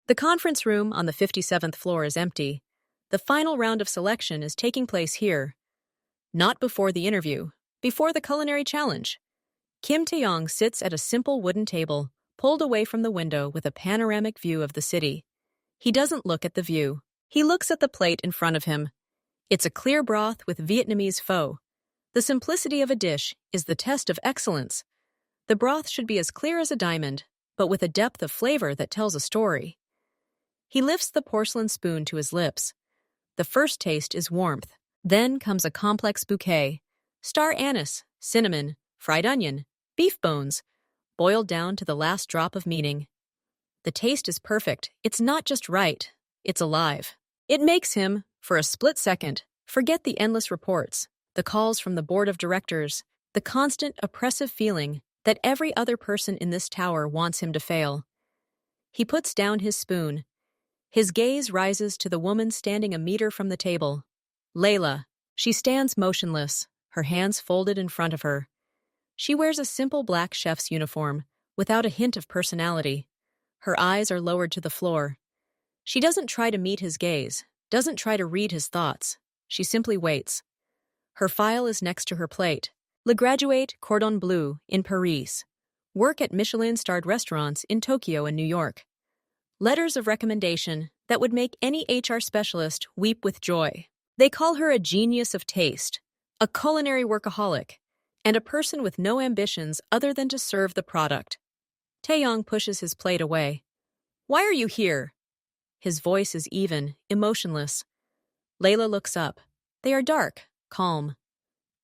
The conference room on the 57th floor is empty. The final round of selection is taking place here. Not before the interview, before the culinary challenge. Kim Tae-yong sits at a simple wooden table, pulled away from the window with a panoramic view of the city. He doesn't look at the view. He looks at the plate in front of him. It's a clear broth with Vietnamese pho. The simplicity of a dish is the test of excellence. The broth should be as clear as a diamond, but with a depth of flavor that tells a story. He lifts the porcelain spoon to his lips. The first taste is warmth. Then comes a complex bouquet. Star anise, cinnamon, fried onion, beef bones, boiled down to the last drop of meaning. The taste is perfect. It's not just right. It's alive. It makes him, for a split second, forget the endless reports, the calls from the board of directors, the constant oppressive feeling that every other person in this tower wants him to fail. He puts down his spoon. His gaze rises to the woman standing a meter from the table. Layla. She stands motionless, her hands folded in front of her. She wears a simple black chef's uniform, without a hint of personality. Her eyes are lowered to the floor. She doesn't try to meet his gaze, doesn't try to read his thoughts. She simply waits. Her file is next to her plate. Le Graduate Cordon Bleu in Paris. Work at Michelin-starred restaurants in Tokyo and New York. Letters of recommendation that would make any HR specialist weep with joy. They call her a genius of taste, a culinary workaholic, and a person with no ambitions other than to serve the product. Taeyong pushes his plate away. Why are you here? His voice is even, emotionless. Layla looks up. They are dark, calm.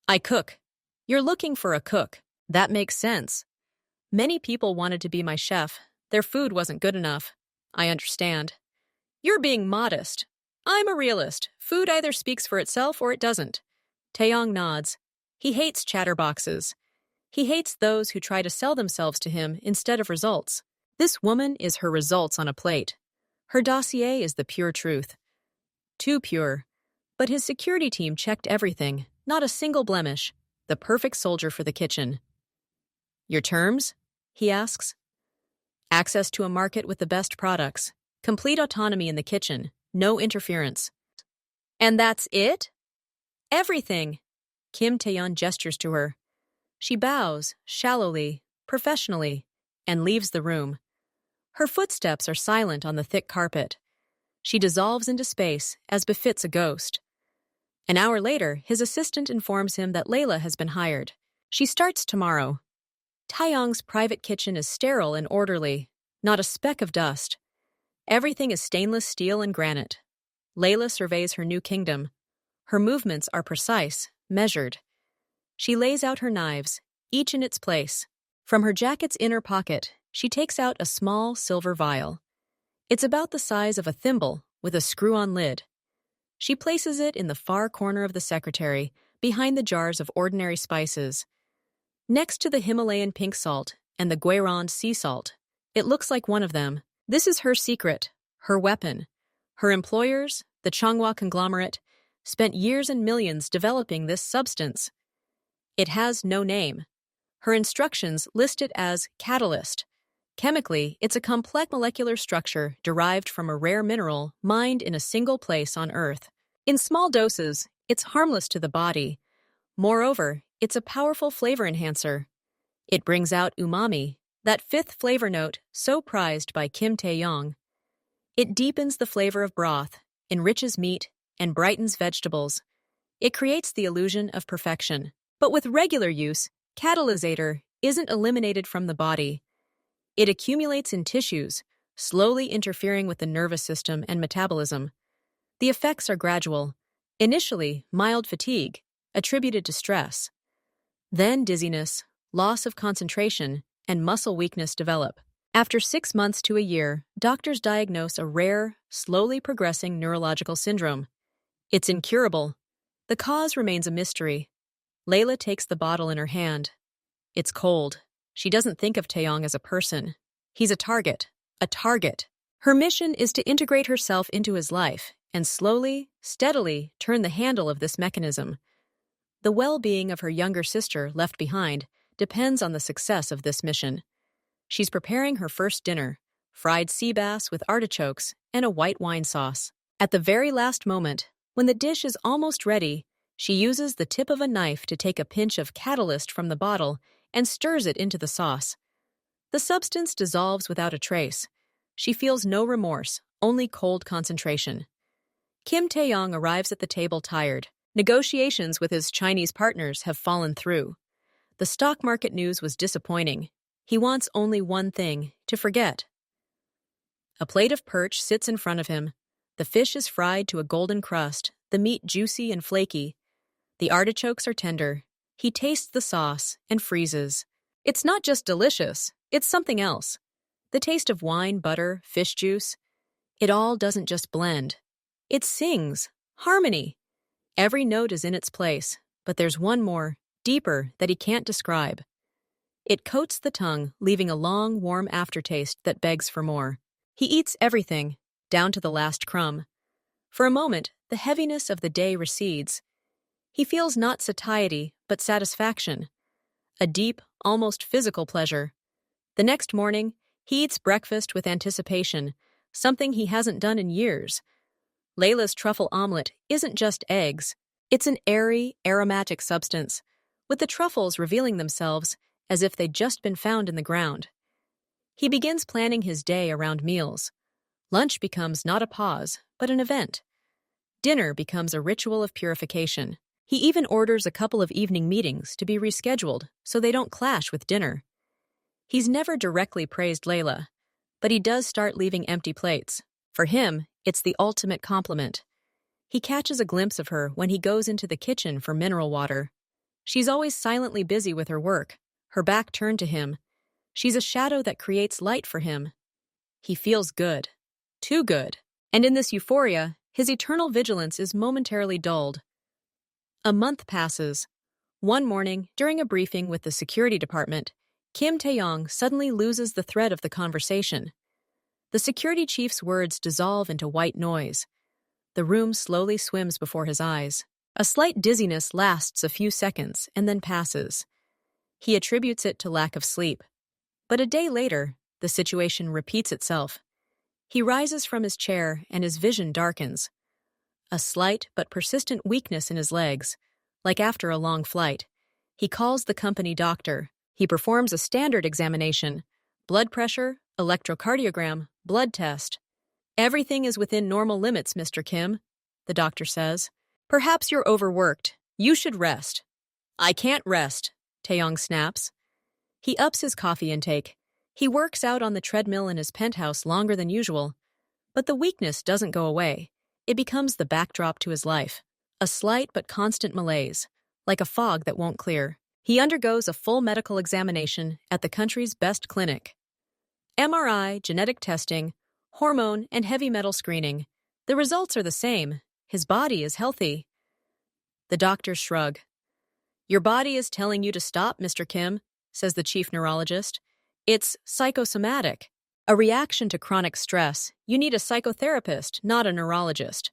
I cook. You're looking for a cook. That makes sense. Many people wanted to be my chef. Their food wasn't good enough. I understand. You're being modest. I'm a realist. Food either speaks for itself or it doesn't. Taeyong nods. He hates chatterboxes. He hates those who try to sell themselves to him instead of results. This woman is her results on a plate. Her dossier is the pure truth. Too pure. But his security team checked everything, not a single blemish. The perfect soldier for the kitchen. Your terms? He asks. Access to a market with the best products. Complete autonomy in the kitchen. No interference. And that's it? Everything. Kim Tae-yeon gestures to her. She bows, shallowly, professionally, and leaves the room. Her footsteps are silent on the thick carpet. She dissolves into space, as befits a ghost. An hour later, his assistant informs him that Layla has been hired. She starts tomorrow. Taeyong's private kitchen is sterile and orderly, not a speck of dust. Everything is stainless steel and granite. Layla surveys her new kingdom. Her movements are precise, measured. She lays out her knives, each in its place. From her jacket's inner pocket, she takes out a small silver vial. It's about the size of a thimble, with a screw-on lid. She places it in the far corner of the secretary, behind the jars of ordinary spices. Next to the Himalayan pink salt and the Guérande sea salt, it looks like one of them. This is her secret, her weapon. Her employers, the Changhua conglomerate, spent years and millions developing this substance. It has no name. Her instructions list it as catalyst. Chemically, it's a complex molecular structure derived from a rare mineral mined in a single place on Earth. In small doses, it's harmless to the body. Moreover, it's a powerful flavor enhancer. It brings out umami, that fifth flavor note so prized by Kim Tae-yong. It deepens the flavor of broth, enriches meat, and brightens vegetables. It creates the illusion of perfection. But with regular use, catalysator isn't eliminated from the body. It accumulates in tissues, slowly interfering with the nervous system and metabolism. The effects are gradual. Initially, mild fatigue, attributed to stress. Then dizziness, loss of concentration, and muscle weakness develop. After 6 months to a year, doctors diagnose a rare, slowly progressing neurological syndrome. It's incurable. The cause remains a mystery. Layla takes the bottle in her hand. It's cold. She doesn't think of Taeyong as a person. He's a target. A target. Her mission is to integrate herself into his life and slowly, steadily turn the handle of this mechanism. The well-being of her younger sister, left behind, depends on the success of this mission. She's preparing her first dinner, fried sea bass with artichokes, and a white wine sauce. At the very last moment, when the dish is almost ready, she uses the tip of a knife to take a pinch of catalyst from the bottle and stirs it into the sauce. The substance dissolves without a trace. She feels no remorse, only cold concentration. Kim Tae-yong arrives at the table tired. Negotiations with his Chinese partners have fallen through. The stock market news was disappointing. He wants only one thing, to forget. A plate of perch sits in front of him. The fish is fried to a golden crust, the meat juicy and flaky. The artichokes are tender. He tastes the sauce and freezes. It's not just delicious, it's something else. The taste of wine, butter, fish juice. It all doesn't just blend. It sings. Harmony. Every note is in its place, but there's one more, deeper, that he can't describe. It coats the tongue, leaving a long, warm aftertaste that begs for more. He eats everything, down to the last crumb. For a moment, the heaviness of the day recedes. He feels not satiety, but satisfaction. A deep, almost physical pleasure. The next morning, he eats breakfast with anticipation, something he hasn't done in years. Layla's truffle omelet isn't just eggs. It's an airy, aromatic substance, with the truffles revealing themselves as if they'd just been found in the ground. He begins planning his day around meals. Lunch becomes not a pause, but an event. Dinner becomes a ritual of purification. He even orders a couple of evening meetings to be rescheduled so they don't clash with dinner. He's never directly praised Layla, but he does start leaving empty plates. For him, it's the ultimate compliment. He catches a glimpse of her when he goes into the kitchen for mineral water. She's always silently busy with her work, her back turned to him. She's a shadow that creates light for him. He feels good. Too good. And in this euphoria, his eternal vigilance is momentarily dulled. A month passes. One morning, during a briefing with the security department, Kim Tae-yong suddenly loses the thread of the conversation. The security chief's words dissolve into white noise. The room slowly swims before his eyes. A slight dizziness lasts a few seconds and then passes. He attributes it to lack of sleep. But a day later, the situation repeats itself. He rises from his chair and his vision darkens. A slight but persistent weakness in his legs, like after a long flight. He calls the company doctor. He performs a standard examination. Blood pressure, electrocardiogram, blood test. "Everything is within normal limits, Mr. Kim," the doctor says. "Perhaps you're overworked. You should rest." "I can't rest," Taeyong snaps. He ups his coffee intake. He works out on the treadmill in his penthouse longer than usual. But the weakness doesn't go away. It becomes the backdrop to his life. A slight but constant malaise, like a fog that won't clear. He undergoes a full medical examination at the country's best clinic. MRI, genetic testing, hormone, and heavy metal screening. The results are the same. His body is healthy. The doctors shrug. "Your body is telling you to stop, Mr. Kim," says the chief neurologist. "It's psychosomatic. A reaction to chronic stress. You need a psychotherapist, not a neurologist."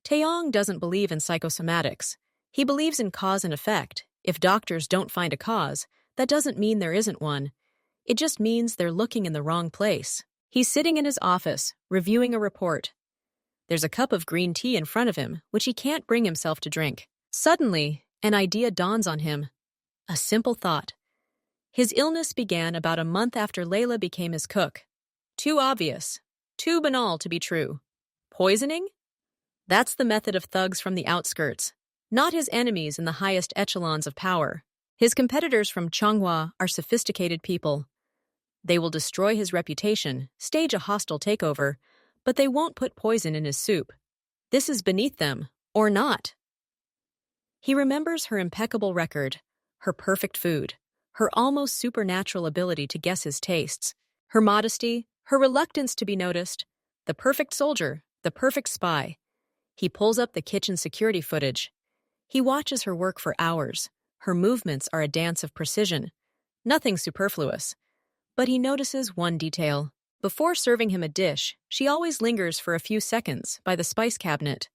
Taeyong doesn't believe in psychosomatics. He believes in cause and effect. If doctors don't find a cause, that doesn't mean there isn't one. It just means they're looking in the wrong place. He's sitting in his office, reviewing a report. There's a cup of green tea in front of him, which he can't bring himself to drink. Suddenly, an idea dawns on him. A simple thought. His illness began about a month after Layla became his cook. Too obvious. Too banal to be true. Poisoning? That's the method of thugs from the outskirts, not his enemies in the highest echelons of power. His competitors from Changhua are sophisticated people. They will destroy his reputation, stage a hostile takeover, but they won't put poison in his soup. This is beneath them, or not. He remembers her impeccable record, her perfect food, her almost supernatural ability to guess his tastes, her modesty, her reluctance to be noticed, the perfect soldier, the perfect spy. He pulls up the kitchen security footage. He watches her work for hours. Her movements are a dance of precision. Nothing superfluous. But he notices one detail. Before serving him a dish, she always lingers for a few seconds by the spice cabinet.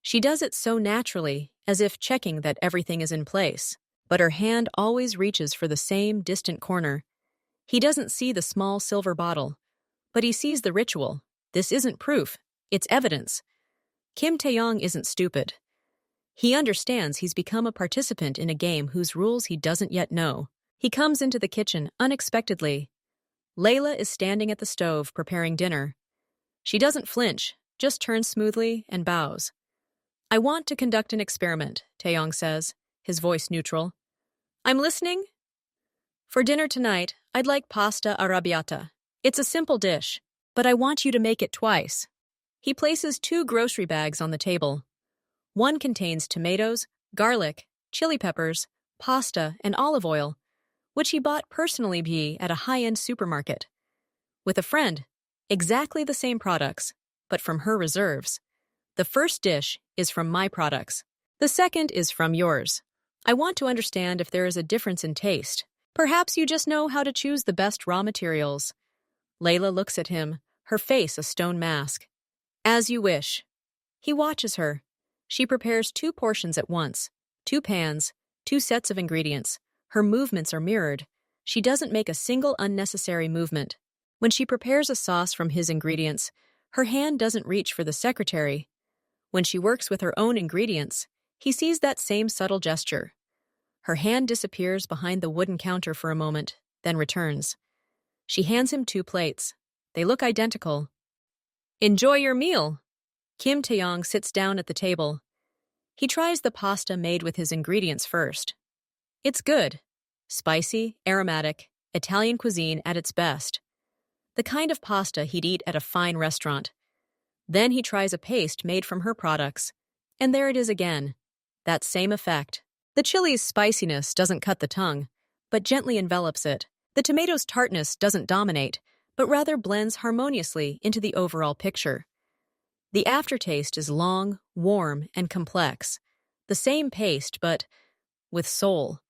She does it so naturally, as if checking that everything is in place. But her hand always reaches for the same distant corner. He doesn't see the small silver bottle, But he sees the ritual. This isn't proof. It's evidence. Kim Tae-yong isn't stupid. He understands he's become a participant in a game whose rules he doesn't yet know. He comes into the kitchen unexpectedly. Layla is standing at the stove preparing dinner. She doesn't flinch, just turns smoothly and bows. "I want to conduct an experiment," Taeyong says, his voice neutral. "I'm listening." "For dinner tonight, I'd like pasta arrabbiata. It's a simple dish, but I want you to make it twice." He places 2 grocery bags on the table. One contains tomatoes, garlic, chili peppers, pasta, and olive oil, which he bought personally at a high-end supermarket. With a friend, exactly the same products, but from her reserves. The first dish is from my products. The second is from yours. I want to understand if there is a difference in taste. Perhaps you just know how to choose the best raw materials. Layla looks at him, her face a stone mask. "As you wish." He watches her. She prepares 2 portions at once, 2 pans, 2 sets of ingredients. Her movements are mirrored. She doesn't make a single unnecessary movement. When she prepares a sauce from his ingredients, her hand doesn't reach for the secretary. When she works with her own ingredients, he sees that same subtle gesture. Her hand disappears behind the wooden counter for a moment, then returns. She hands him 2 plates. They look identical. "Enjoy your meal." Kim Tae-yong sits down at the table. He tries the pasta made with his ingredients first. It's good. Spicy, aromatic, Italian cuisine at its best. The kind of pasta he'd eat at a fine restaurant. Then he tries a paste made from her products. And there it is again. That same effect. The chili's spiciness doesn't cut the tongue, but gently envelops it. The tomato's tartness doesn't dominate, but rather blends harmoniously into the overall picture. The aftertaste is long, warm, and complex. The same paste, but with soul.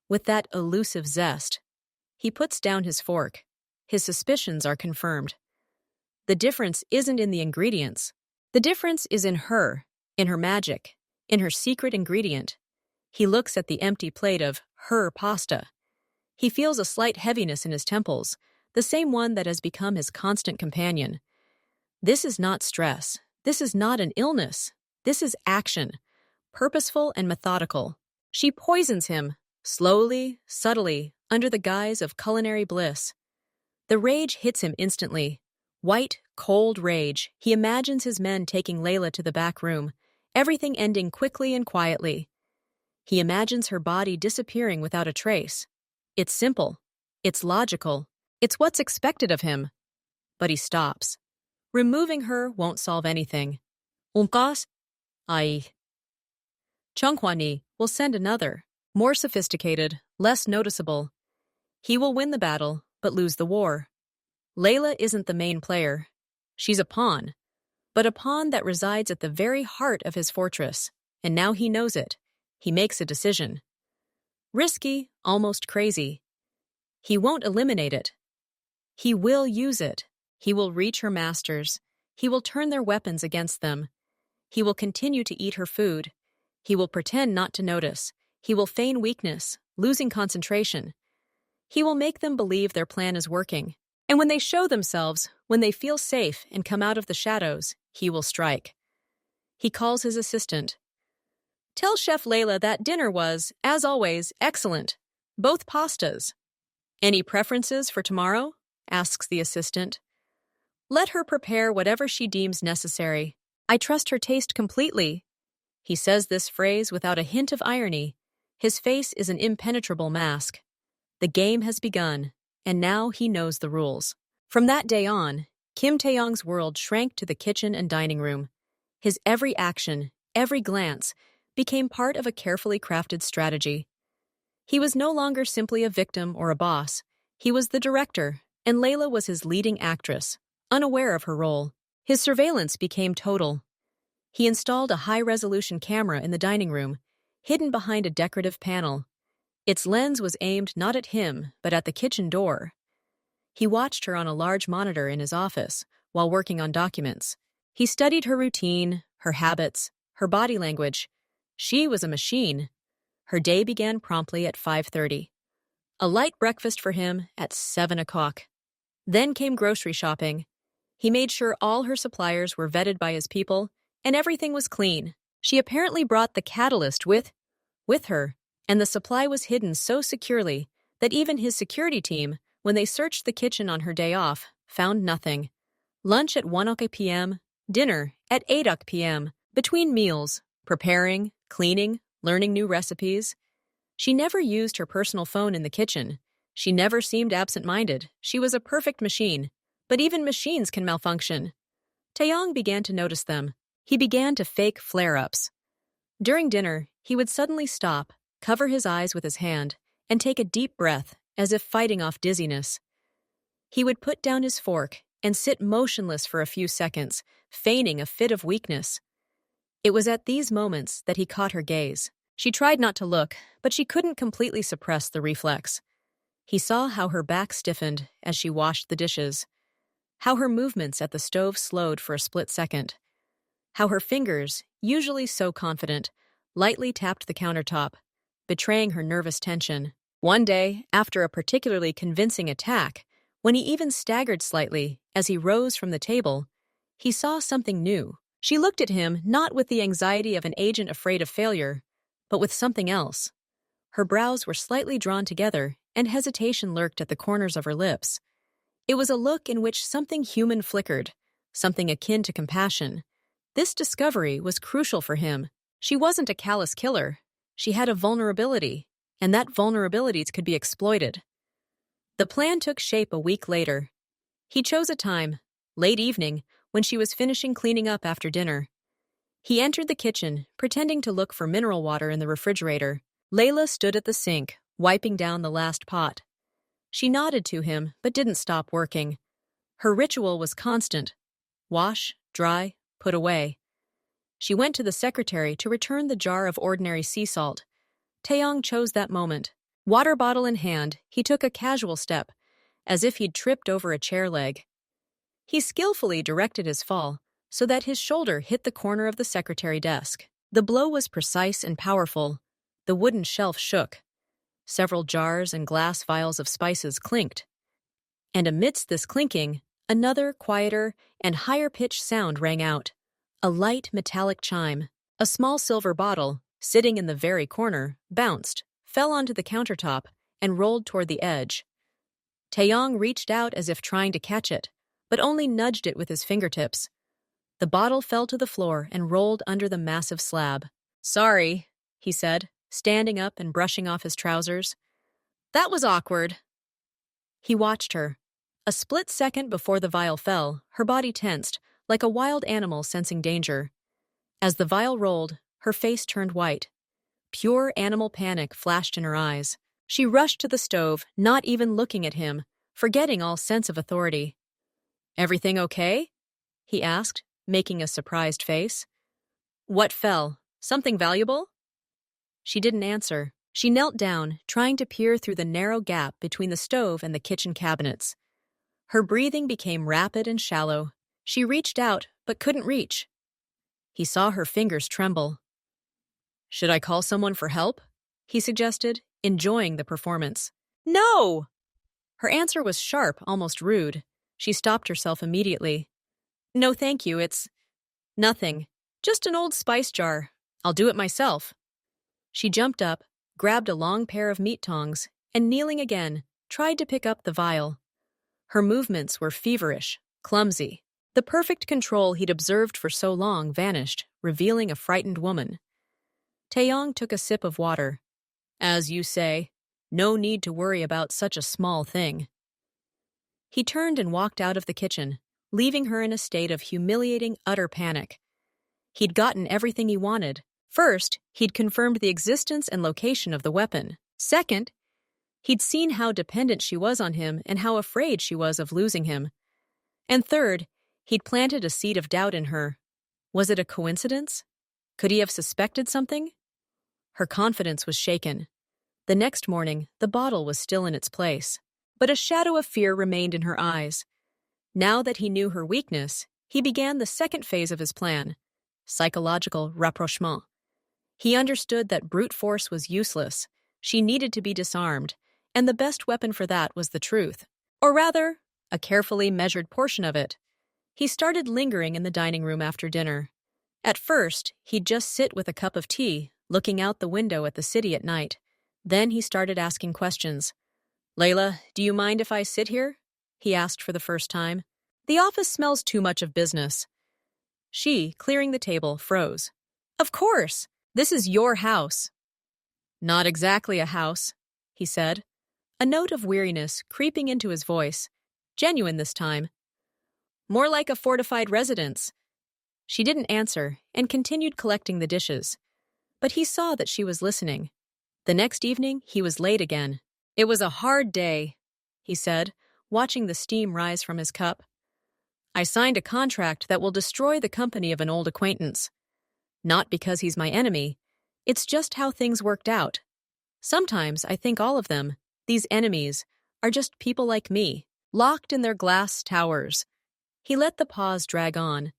With that elusive zest. He puts down his fork. His suspicions are confirmed. The difference isn't in the ingredients. The difference is in her magic, in her secret ingredient. He looks at the empty plate of her pasta. He feels a slight heaviness in his temples, the same one that has become his constant companion. This is not stress. This is not an illness. This is action, purposeful and methodical. She poisons him. Slowly, subtly, under the guise of culinary bliss. The rage hits him instantly. White, cold rage. He imagines his men taking Layla to the back room, everything ending quickly and quietly. He imagines her body disappearing without a trace. It's simple. It's logical. It's what's expected of him. But he stops. Removing her won't solve anything. Unkas? Ai. Chunghwa-ni will send another. More sophisticated, less noticeable. He will win the battle, but lose the war. Layla isn't the main player. She's a pawn, but a pawn that resides at the very heart of his fortress, and now he knows it. He makes a decision. Risky, almost crazy. He won't eliminate it. He will use it. He will reach her masters. He will turn their weapons against them. He will continue to eat her food. He will pretend not to notice. He will feign weakness, losing concentration. He will make them believe their plan is working. And when they show themselves, when they feel safe and come out of the shadows, he will strike. He calls his assistant. "Tell Chef Layla that dinner was, as always, excellent. Both pastas." "Any preferences for tomorrow?" asks the assistant. "Let her prepare whatever she deems necessary. I trust her taste completely." He says this phrase without a hint of irony. His face is an impenetrable mask. The game has begun, and now he knows the rules. From that day on, Kim Tae-yong's world shrank to the kitchen and dining room. His every action, every glance, became part of a carefully crafted strategy. He was no longer simply a victim or a boss. He was the director, and Layla was his leading actress, unaware of her role. His surveillance became total. He installed a high-resolution camera in the dining room, hidden behind a decorative panel. Its lens was aimed not at him, but at the kitchen door. He watched her on a large monitor in his office while working on documents. He studied her routine, her habits, her body language. She was a machine. Her day began promptly at 5:30. A light breakfast for him at 7 o'clock. Then came grocery shopping. He made sure all her suppliers were vetted by his people, and everything was clean. She apparently brought the catalyst with her, and the supply was hidden so securely that even his security team, when they searched the kitchen on her day off, found nothing. Lunch at 1 p.m., dinner at 8 p.m., between meals, preparing, cleaning, learning new recipes. She never used her personal phone in the kitchen. She never seemed absent-minded. She was a perfect machine. But even machines can malfunction. Taeyong began to notice them. He began to fake flare-ups. During dinner, he would suddenly stop, cover his eyes with his hand, and take a deep breath, as if fighting off dizziness. He would put down his fork and sit motionless for a few seconds, feigning a fit of weakness. It was at these moments that he caught her gaze. She tried not to look, but she couldn't completely suppress the reflex. He saw how her back stiffened as she washed the dishes, how her movements at the stove slowed for a split second, how her fingers, usually so confident, lightly tapped the countertop, betraying her nervous tension. One day, after a particularly convincing attack, when he even staggered slightly as he rose from the table, he saw something new. She looked at him not with the anxiety of an agent afraid of failure, but with something else. Her brows were slightly drawn together, and hesitation lurked at the corners of her lips. It was a look in which something human flickered, something akin to compassion. This discovery was crucial for him. She wasn't a callous killer. She had a vulnerability, and that vulnerability could be exploited. The plan took shape a week later. He chose a time, late evening, when she was finishing cleaning up after dinner. He entered the kitchen, pretending to look for mineral water in the refrigerator. Layla stood at the sink, wiping down the last pot. She nodded to him, but didn't stop working. Her ritual was constant. Wash, dry, put away. She went to the secretary to return the jar of ordinary sea salt. Taeyong chose that moment. Water bottle in hand, he took a casual step, as if he'd tripped over a chair leg. He skillfully directed his fall so that his shoulder hit the corner of the secretary desk. The blow was precise and powerful. The wooden shelf shook. Several jars and glass vials of spices clinked. And amidst this clinking, another, quieter, and higher-pitched sound rang out. A light metallic chime. A small silver bottle, sitting in the very corner, bounced, fell onto the countertop, and rolled toward the edge. Taeyong reached out as if trying to catch it, but only nudged it with his fingertips. The bottle fell to the floor and rolled under the massive slab. "Sorry," he said, standing up and brushing off his trousers. "That was awkward." He watched her. A split second before the vial fell, her body tensed, like a wild animal sensing danger. As the vial rolled, her face turned white. Pure animal panic flashed in her eyes. She rushed to the stove, not even looking at him, forgetting all sense of authority. "Everything okay?" he asked, making a surprised face. "What fell? Something valuable?" She didn't answer. She knelt down, trying to peer through the narrow gap between the stove and the kitchen cabinets. Her breathing became rapid and shallow. She reached out, but couldn't reach. He saw her fingers tremble. "Should I call someone for help?" he suggested, enjoying the performance. "No!" Her answer was sharp, almost rude. She stopped herself immediately. "No, thank you, it's nothing. Just an old spice jar. I'll do it myself." She jumped up, grabbed a long pair of meat tongs, and kneeling again, tried to pick up the vial. Her movements were feverish, clumsy. The perfect control he'd observed for so long vanished, revealing a frightened woman. Taeyong took a sip of water. "As you say, no need to worry about such a small thing." He turned and walked out of the kitchen, leaving her in a state of humiliating, utter panic. He'd gotten everything he wanted. First, he'd confirmed the existence and location of the weapon. Second, he'd seen how dependent she was on him and how afraid she was of losing him. And third, he'd planted a seed of doubt in her. Was it a coincidence? Could he have suspected something? Her confidence was shaken. The next morning, the bottle was still in its place, but a shadow of fear remained in her eyes. Now that he knew her weakness, he began the second phase of his plan, psychological rapprochement. He understood that brute force was useless. She needed to be disarmed, and the best weapon for that was the truth. Or rather, a carefully measured portion of it. He started lingering in the dining room after dinner. At first, he'd just sit with a cup of tea, looking out the window at the city at night. Then he started asking questions. "Layla, do you mind if I sit here?" he asked for the first time. "The office smells too much of business." She, clearing the table, froze. "Of course! This is your house." "Not exactly a house," he said, a note of weariness creeping into his voice, genuine this time. "More like a fortified residence." She didn't answer and continued collecting the dishes. But he saw that she was listening. The next evening, he was late again. "It was a hard day," he said, watching the steam rise from his cup. "I signed a contract that will destroy the company of an old acquaintance. Not because he's my enemy. It's just how things worked out. Sometimes I think all of them, these enemies, are just people like me, locked in their glass towers." He let the pause drag on.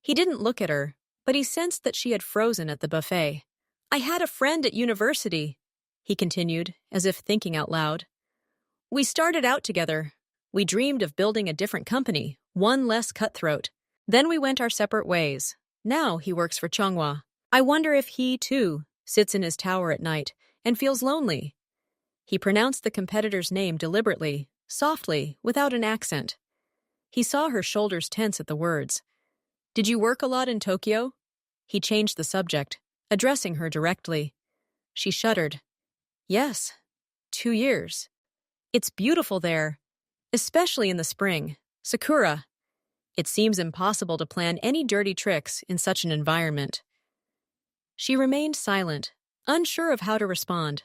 He didn't look at her, but he sensed that she had frozen at the buffet. "I had a friend at university," he continued, as if thinking out loud. "We started out together. We dreamed of building a different company, one less cutthroat. Then we went our separate ways. Now he works for Changhua. I wonder if he, too, sits in his tower at night and feels lonely." He pronounced the competitor's name deliberately, softly, without an accent. He saw her shoulders tense at the words. "Did you work a lot in Tokyo?" He changed the subject, addressing her directly. She shuddered. "Yes, 2 years. It's beautiful there, especially in the spring. Sakura. It seems impossible to plan any dirty tricks in such an environment." She remained silent, unsure of how to respond.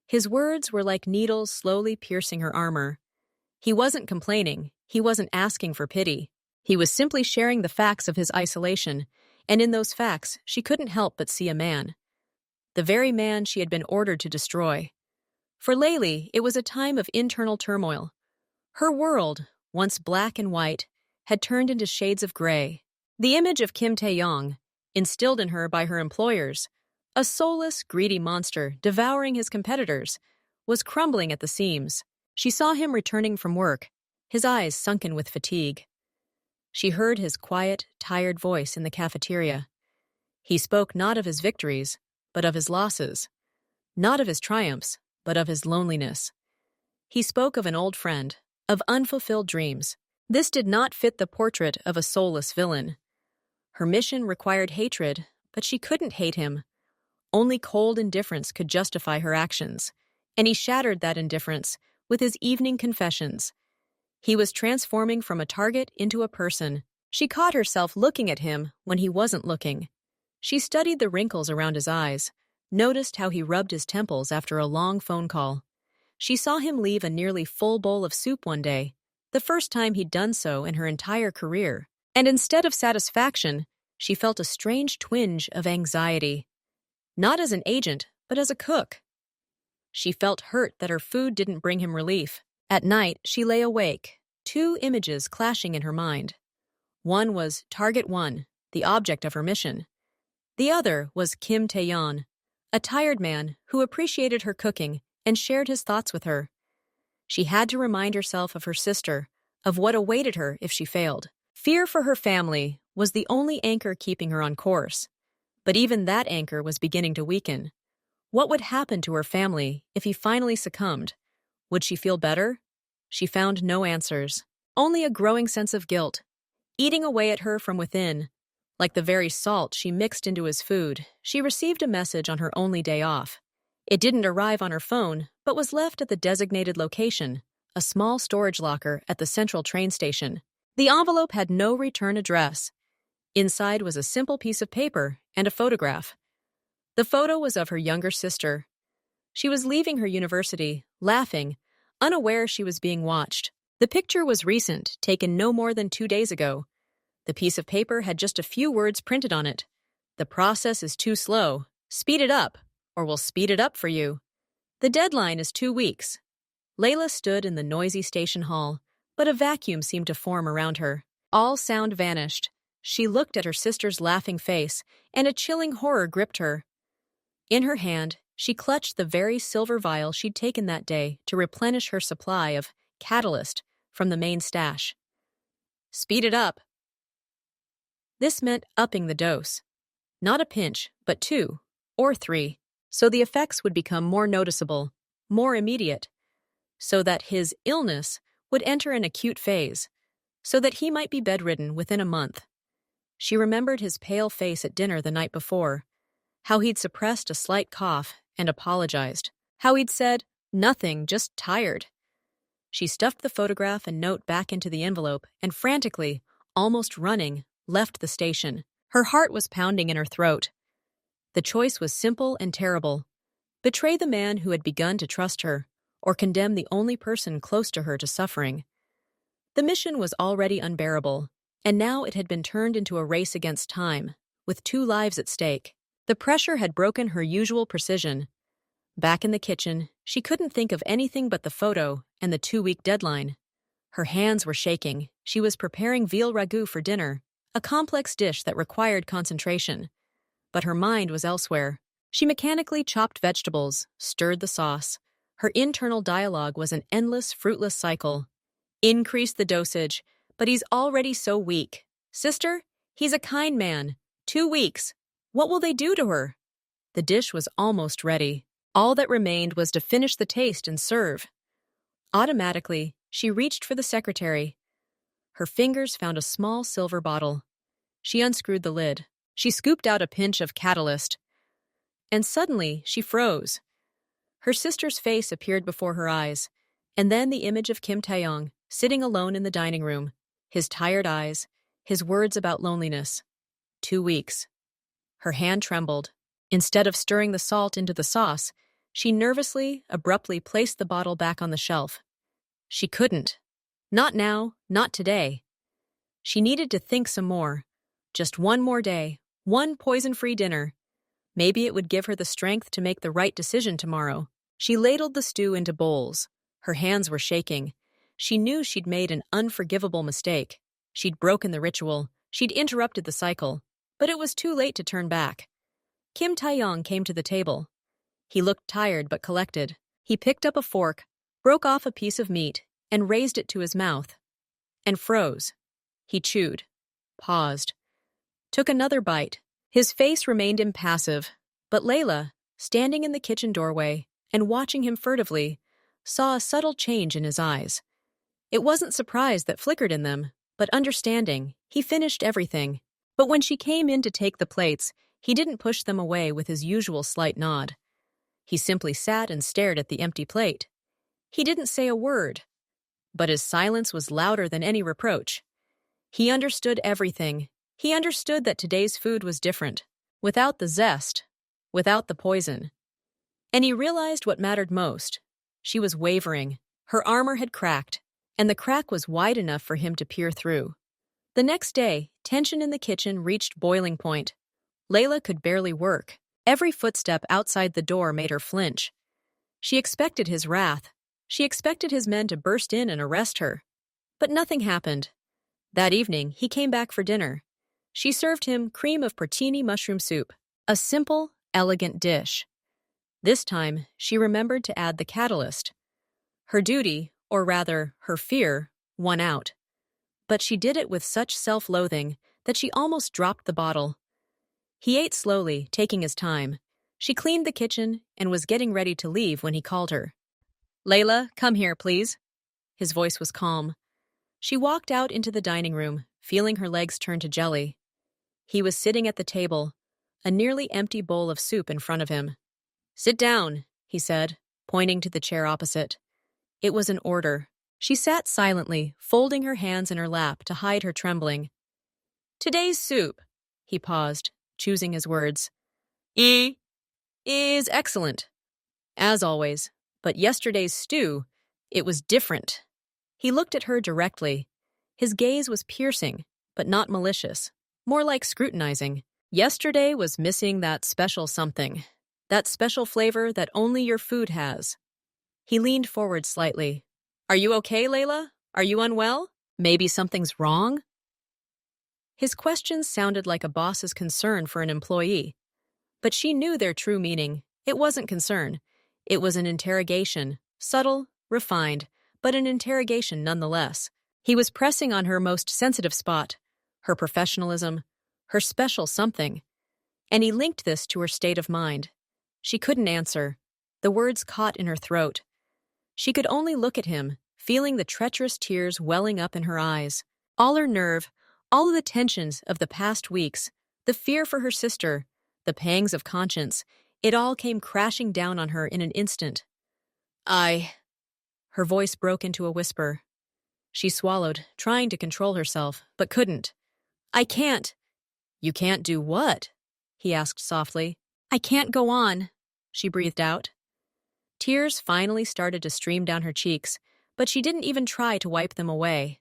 His words were like needles slowly piercing her armor. He wasn't complaining. He wasn't asking for pity. He was simply sharing the facts of his isolation, and in those facts she couldn't help but see a man. The very man she had been ordered to destroy. For Layli, it was a time of internal turmoil. Her world, once black and white, had turned into shades of gray. The image of Kim Tae-yong, instilled in her by her employers, a soulless, greedy monster devouring his competitors, was crumbling at the seams. She saw him returning from work, his eyes sunken with fatigue. She heard his quiet, tired voice in the cafeteria. He spoke not of his victories, but of his losses. Not of his triumphs, but of his loneliness. He spoke of an old friend, of unfulfilled dreams. This did not fit the portrait of a soulless villain. Her mission required hatred, but she couldn't hate him. Only cold indifference could justify her actions, and he shattered that indifference with his evening confessions. He was transforming from a target into a person. She caught herself looking at him when he wasn't looking. She studied the wrinkles around his eyes, noticed how he rubbed his temples after a long phone call. She saw him leave a nearly full bowl of soup one day, the first time he'd done so in her entire career. And instead of satisfaction, she felt a strange twinge of anxiety. Not as an agent, but as a cook. She felt hurt that her food didn't bring him relief. At night, she lay awake, 2 images clashing in her mind. One was Target 1, the object of her mission. The other was Kim Tae-yeon, a tired man who appreciated her cooking and shared his thoughts with her. She had to remind herself of her sister, of what awaited her if she failed. Fear for her family was the only anchor keeping her on course. But even that anchor was beginning to weaken. What would happen to her family if he finally succumbed? Would she feel better? She found no answers, only a growing sense of guilt, eating away at her from within. Like the very salt she mixed into his food, she received a message on her only day off. It didn't arrive on her phone, but was left at the designated location, a small storage locker at the central train station. The envelope had no return address. Inside was a simple piece of paper and a photograph. The photo was of her younger sister. She was leaving her university, laughing, unaware she was being watched. The picture was recent, taken no more than 2 days ago. The piece of paper had just a few words printed on it. "The process is too slow. Speed it up, or we'll speed it up for you. The deadline is 2 weeks." Layla stood in the noisy station hall, but a vacuum seemed to form around her. All sound vanished. She looked at her sister's laughing face, and a chilling horror gripped her. In her hand, she clutched the very silver vial she'd taken that day to replenish her supply of catalyst from the main stash. "Speed it up," This meant upping the dose. Not a pinch, but 2 or 3, so the effects would become more noticeable, more immediate, so that his illness would enter an acute phase, so that he might be bedridden within a month. She remembered his pale face at dinner the night before, how he'd suppressed a slight cough and apologized, how he'd said, "Nothing, just tired." She stuffed the photograph and note back into the envelope and frantically, almost running, left the station. Her heart was pounding in her throat. The choice was simple and terrible. Betray the man who had begun to trust her, or condemn the only person close to her to suffering. The mission was already unbearable, and now it had been turned into a race against time, with 2 lives at stake. The pressure had broken her usual precision. Back in the kitchen, she couldn't think of anything but the photo and the 2-week deadline. Her hands were shaking. She was preparing veal ragout for dinner, a complex dish that required concentration. But her mind was elsewhere. She mechanically chopped vegetables, stirred the sauce. Her internal dialogue was an endless, fruitless cycle. Increase the dosage, but he's already so weak. Sister, he's a kind man. 2 weeks. What will they do to her? The dish was almost ready. All that remained was to finish the taste and serve. Automatically, she reached for the secretary. Her fingers found a small silver bottle. She unscrewed the lid. She scooped out a pinch of catalyst. And suddenly, she froze. Her sister's face appeared before her eyes, and then the image of Kim Tae-yong, sitting alone in the dining room, his tired eyes, his words about loneliness. 2 weeks. Her hand trembled. Instead of stirring the salt into the sauce, she nervously, abruptly placed the bottle back on the shelf. She couldn't. Not now, not today. She needed to think some more. Just one more day, one poison-free dinner. Maybe it would give her the strength to make the right decision tomorrow. She ladled the stew into bowls. Her hands were shaking. She knew she'd made an unforgivable mistake. She'd broken the ritual. She'd interrupted the cycle. But it was too late to turn back. Kim Tae-yong came to the table. He looked tired but collected. He picked up a fork, broke off a piece of meat, and raised it to his mouth. And froze. He chewed. Paused. Took another bite. His face remained impassive, but Layla, standing in the kitchen doorway and watching him furtively, saw a subtle change in his eyes. It wasn't surprise that flickered in them, but understanding. He finished everything. But when she came in to take the plates, he didn't push them away with his usual slight nod. He simply sat and stared at the empty plate. He didn't say a word, but his silence was louder than any reproach. He understood everything. He understood that today's food was different, without the zest, without the poison. And he realized what mattered most. She was wavering. Her armor had cracked, and the crack was wide enough for him to peer through. The next day, tension in the kitchen reached boiling point. Layla could barely work. Every footstep outside the door made her flinch. She expected his wrath. She expected his men to burst in and arrest her. But nothing happened. That evening, he came back for dinner. She served him cream of porcini mushroom soup, a simple, elegant dish. This time, she remembered to add the catalyst. Her duty, or rather, her fear, won out. But she did it with such self-loathing that she almost dropped the bottle. He ate slowly, taking his time. She cleaned the kitchen and was getting ready to leave when he called her. "Layla, come here, please." His voice was calm. She walked out into the dining room, feeling her legs turn to jelly. He was sitting at the table, a nearly empty bowl of soup in front of him. "Sit down," he said, pointing to the chair opposite. It was an order. She sat silently, folding her hands in her lap to hide her trembling. "Today's soup," he paused, choosing his words, is excellent, as always, but yesterday's stew, it was different." He looked at her directly. His gaze was piercing, but not malicious, more like scrutinizing. Yesterday was missing that special something, that special flavor that only your food has. He leaned forward slightly. "Are you okay, Layla? Are you unwell? Maybe something's wrong?" His questions sounded like a boss's concern for an employee. But she knew their true meaning. It wasn't concern. It was an interrogation, subtle, refined, but an interrogation nonetheless. He was pressing on her most sensitive spot, her professionalism, her special something. And he linked this to her state of mind. She couldn't answer. The words caught in her throat. She could only look at him, feeling the treacherous tears welling up in her eyes. All her nerve, all of the tensions of the past weeks, the fear for her sister, the pangs of conscience, it all came crashing down on her in an instant. Her voice broke into a whisper. She swallowed, trying to control herself, but couldn't. I can't. You can't do what? He asked softly. I can't go on, she breathed out. Tears finally started to stream down her cheeks, but she didn't even try to wipe them away.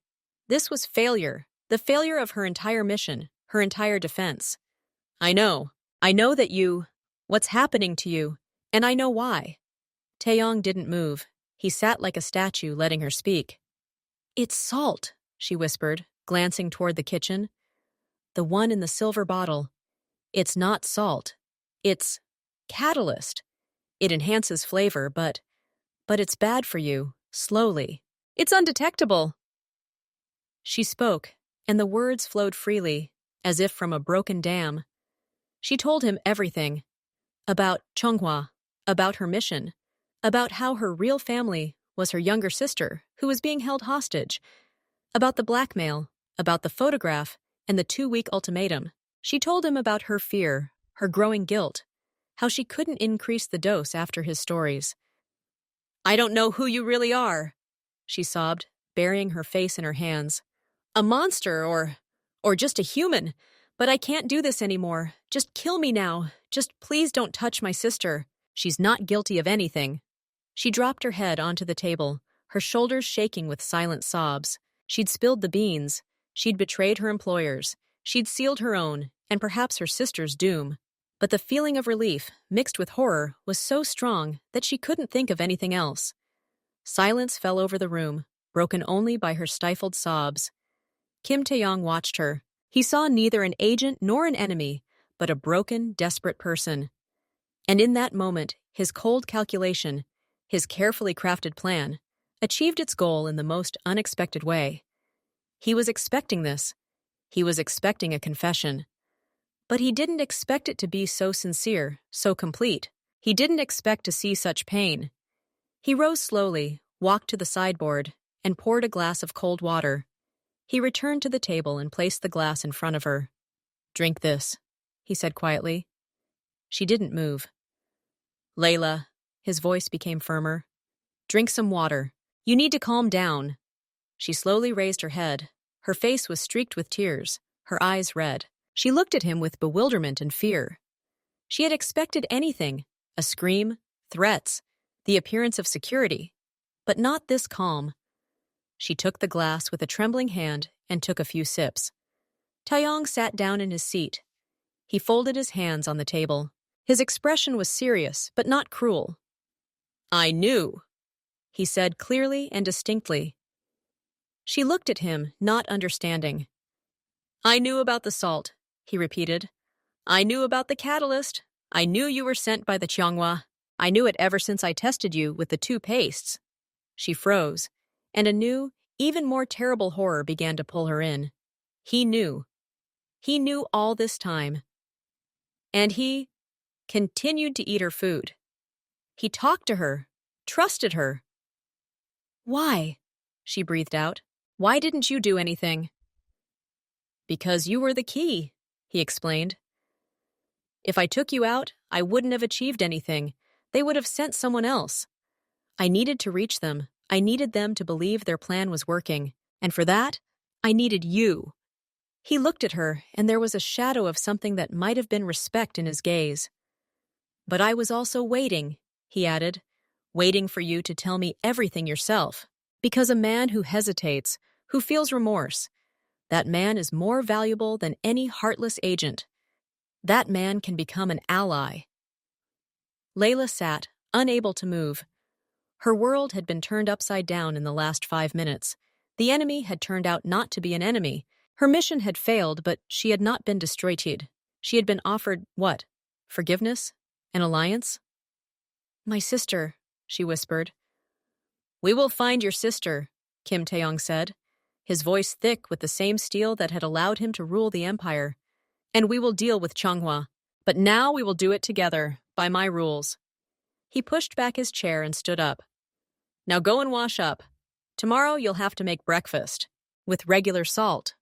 This was failure, the failure of her entire mission, her entire defense. I know that what's happening to you, and I know why. Taeyong didn't move. He sat like a statue, letting her speak. It's salt, she whispered, glancing toward the kitchen. The one in the silver bottle. It's not salt. It's catalyst. It enhances flavor, but it's bad for you, slowly. It's undetectable. She spoke, and the words flowed freely, as if from a broken dam. She told him everything. About Chonghua, about her mission, about how her real family was her younger sister, who was being held hostage, about the blackmail, about the photograph, and the 2-week ultimatum. She told him about her fear, her growing guilt, how she couldn't increase the dose after his stories. I don't know who you really are, she sobbed, burying her face in her hands. A monster or just a human, but I can't do this anymore. Just kill me now. Just please don't touch my sister. She's not guilty of anything. She dropped her head onto the table, her shoulders shaking with silent sobs. She'd spilled the beans. She'd betrayed her employers. She'd sealed her own, and perhaps her sister's doom. But the feeling of relief, mixed with horror, was so strong that she couldn't think of anything else. Silence fell over the room, broken only by her stifled sobs. Kim Taeyong watched her. He saw neither an agent nor an enemy, but a broken, desperate person. And in that moment, his cold calculation, his carefully crafted plan, achieved its goal in the most unexpected way. He was expecting this. He was expecting a confession. But he didn't expect it to be so sincere, so complete. He didn't expect to see such pain. He rose slowly, walked to the sideboard, and poured a glass of cold water. He returned to the table and placed the glass in front of her. Drink this, he said quietly. She didn't move. Layla, his voice became firmer. Drink some water. You need to calm down. She slowly raised her head. Her face was streaked with tears, her eyes red. She looked at him with bewilderment and fear. She had expected anything, a scream, threats, the appearance of security, but not this calm. She took the glass with a trembling hand and took a few sips. Taeyong sat down in his seat. He folded his hands on the table. His expression was serious, but not cruel. I knew, he said clearly and distinctly. She looked at him, not understanding. I knew about the salt, he repeated. I knew about the catalyst. I knew you were sent by the Chonghua. I knew it ever since I tested you with the 2 pastes. She froze, and a new, even more terrible horror began to pull her in. He knew. He knew all this time. And he continued to eat her food. He talked to her, trusted her. Why? She breathed out. Why didn't you do anything? Because you were the key, he explained. If I took you out, I wouldn't have achieved anything. They would have sent someone else. I needed to reach them. I needed them to believe their plan was working. And for that, I needed you. He looked at her, and there was a shadow of something that might have been respect in his gaze. But I was also waiting, he added, waiting for you to tell me everything yourself. Because a man who hesitates, who feels remorse, that man is more valuable than any heartless agent. That man can become an ally. Layla sat, unable to move. Her world had been turned upside down in the last 5 minutes. The enemy had turned out not to be an enemy. Her mission had failed, but she had not been destroyed. She had been offered, what? Forgiveness? An alliance? My sister, she whispered. We will find your sister, Kim Taeyong said, his voice thick with the same steel that had allowed him to rule the empire. and we will deal with Changhua. But now we will do it together, by my rules. He pushed back his chair and stood up. Now go and wash up. Tomorrow you'll have to make breakfast, with regular salt.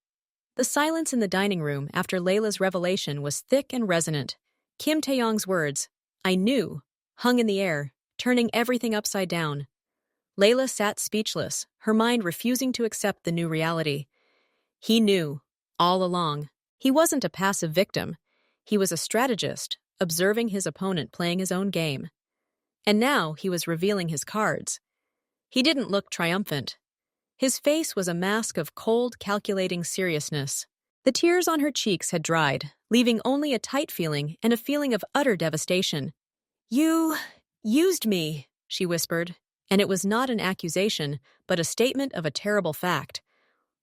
The silence in the dining room after Layla's revelation was thick and resonant. Kim Taeyong's words, "I knew," hung in the air, turning everything upside down. Layla sat speechless, her mind refusing to accept the new reality. He knew, all along. He wasn't a passive victim. He was a strategist, observing his opponent playing his own game. And now he was revealing his cards. He didn't look triumphant. His face was a mask of cold, calculating seriousness. The tears on her cheeks had dried, leaving only a tight feeling and a feeling of utter devastation. "You used me," she whispered, and it was not an accusation, but a statement of a terrible fact.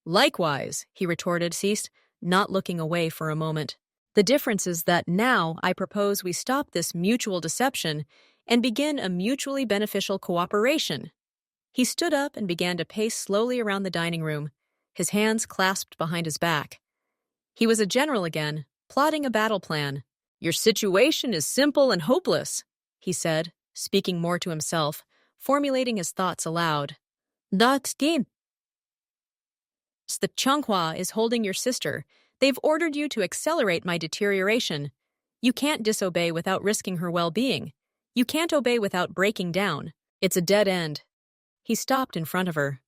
"Likewise," he retorted, not looking away for a moment. "The difference is that now I propose we stop this mutual deception and begin a mutually beneficial cooperation." He stood up and began to pace slowly around the dining room, his hands clasped behind his back. He was a general again, plotting a battle plan. "Your situation is simple and hopeless," he said, speaking more to himself, formulating his thoughts aloud. "That's game. The Changhua is holding your sister. They've ordered you to accelerate my deterioration. You can't disobey without risking her well-being. You can't obey without breaking down. It's a dead end." He stopped in front of her.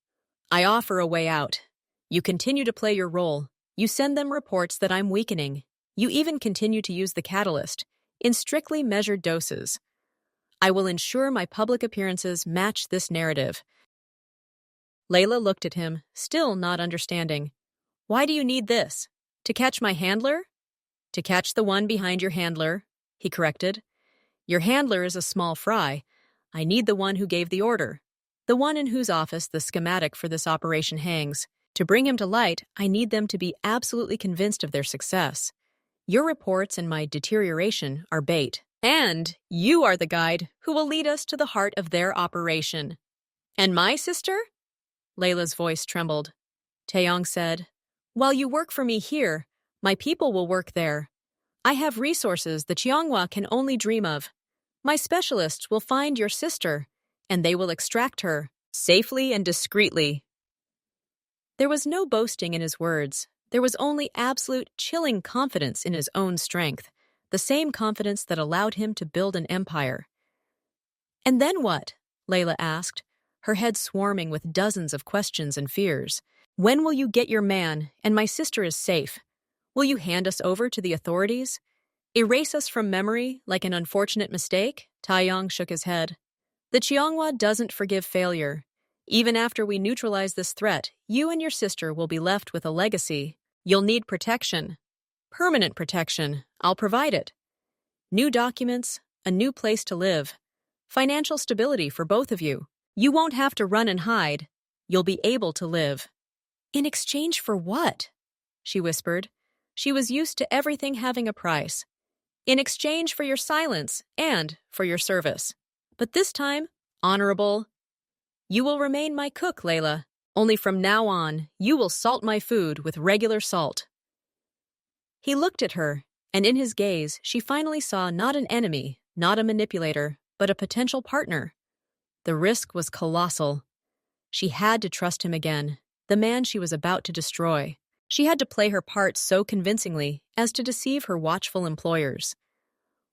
"I offer a way out. You continue to play your role. You send them reports that I'm weakening. You even continue to use the catalyst, in strictly measured doses. I will ensure my public appearances match this narrative." Layla looked at him, still not understanding. "Why do you need this? To catch my handler?" "To catch the one behind your handler," he corrected. "Your handler is a small fry. I need the one who gave the order, the one in whose office the schematic for this operation hangs. To bring him to light, I need them to be absolutely convinced of their success. Your reports and my deterioration are bait, and you are the guide who will lead us to the heart of their operation." "And my sister?" Layla's voice trembled. Taeyong said, "While you work for me here, my people will work there. I have resources the Changhua can only dream of. My specialists will find your sister, and they will extract her, safely and discreetly." There was no boasting in his words. There was only absolute, chilling confidence in his own strength, the same confidence that allowed him to build an empire. "And then what?" Layla asked, her head swarming with dozens of questions and fears. "When will you get your man, and my sister is safe? Will you hand us over to the authorities? Erase us from memory like an unfortunate mistake?" Taeyong shook his head. "The Changhua doesn't forgive failure. Even after we neutralize this threat, you and your sister will be left with a legacy. You'll need protection. Permanent protection. I'll provide it. New documents, a new place to live. Financial stability for both of you. You won't have to run and hide. You'll be able to live." "In exchange for what?" she whispered. She was used to everything having a price. "In exchange for your silence and for your service. But this time, honorable. You will remain my cook, Layla. Only from now on, you will salt my food with regular salt." He looked at her, and in his gaze, she finally saw not an enemy, not a manipulator, but a potential partner. The risk was colossal. She had to trust him again, the man she was about to destroy. She had to play her part so convincingly as to deceive her watchful employers.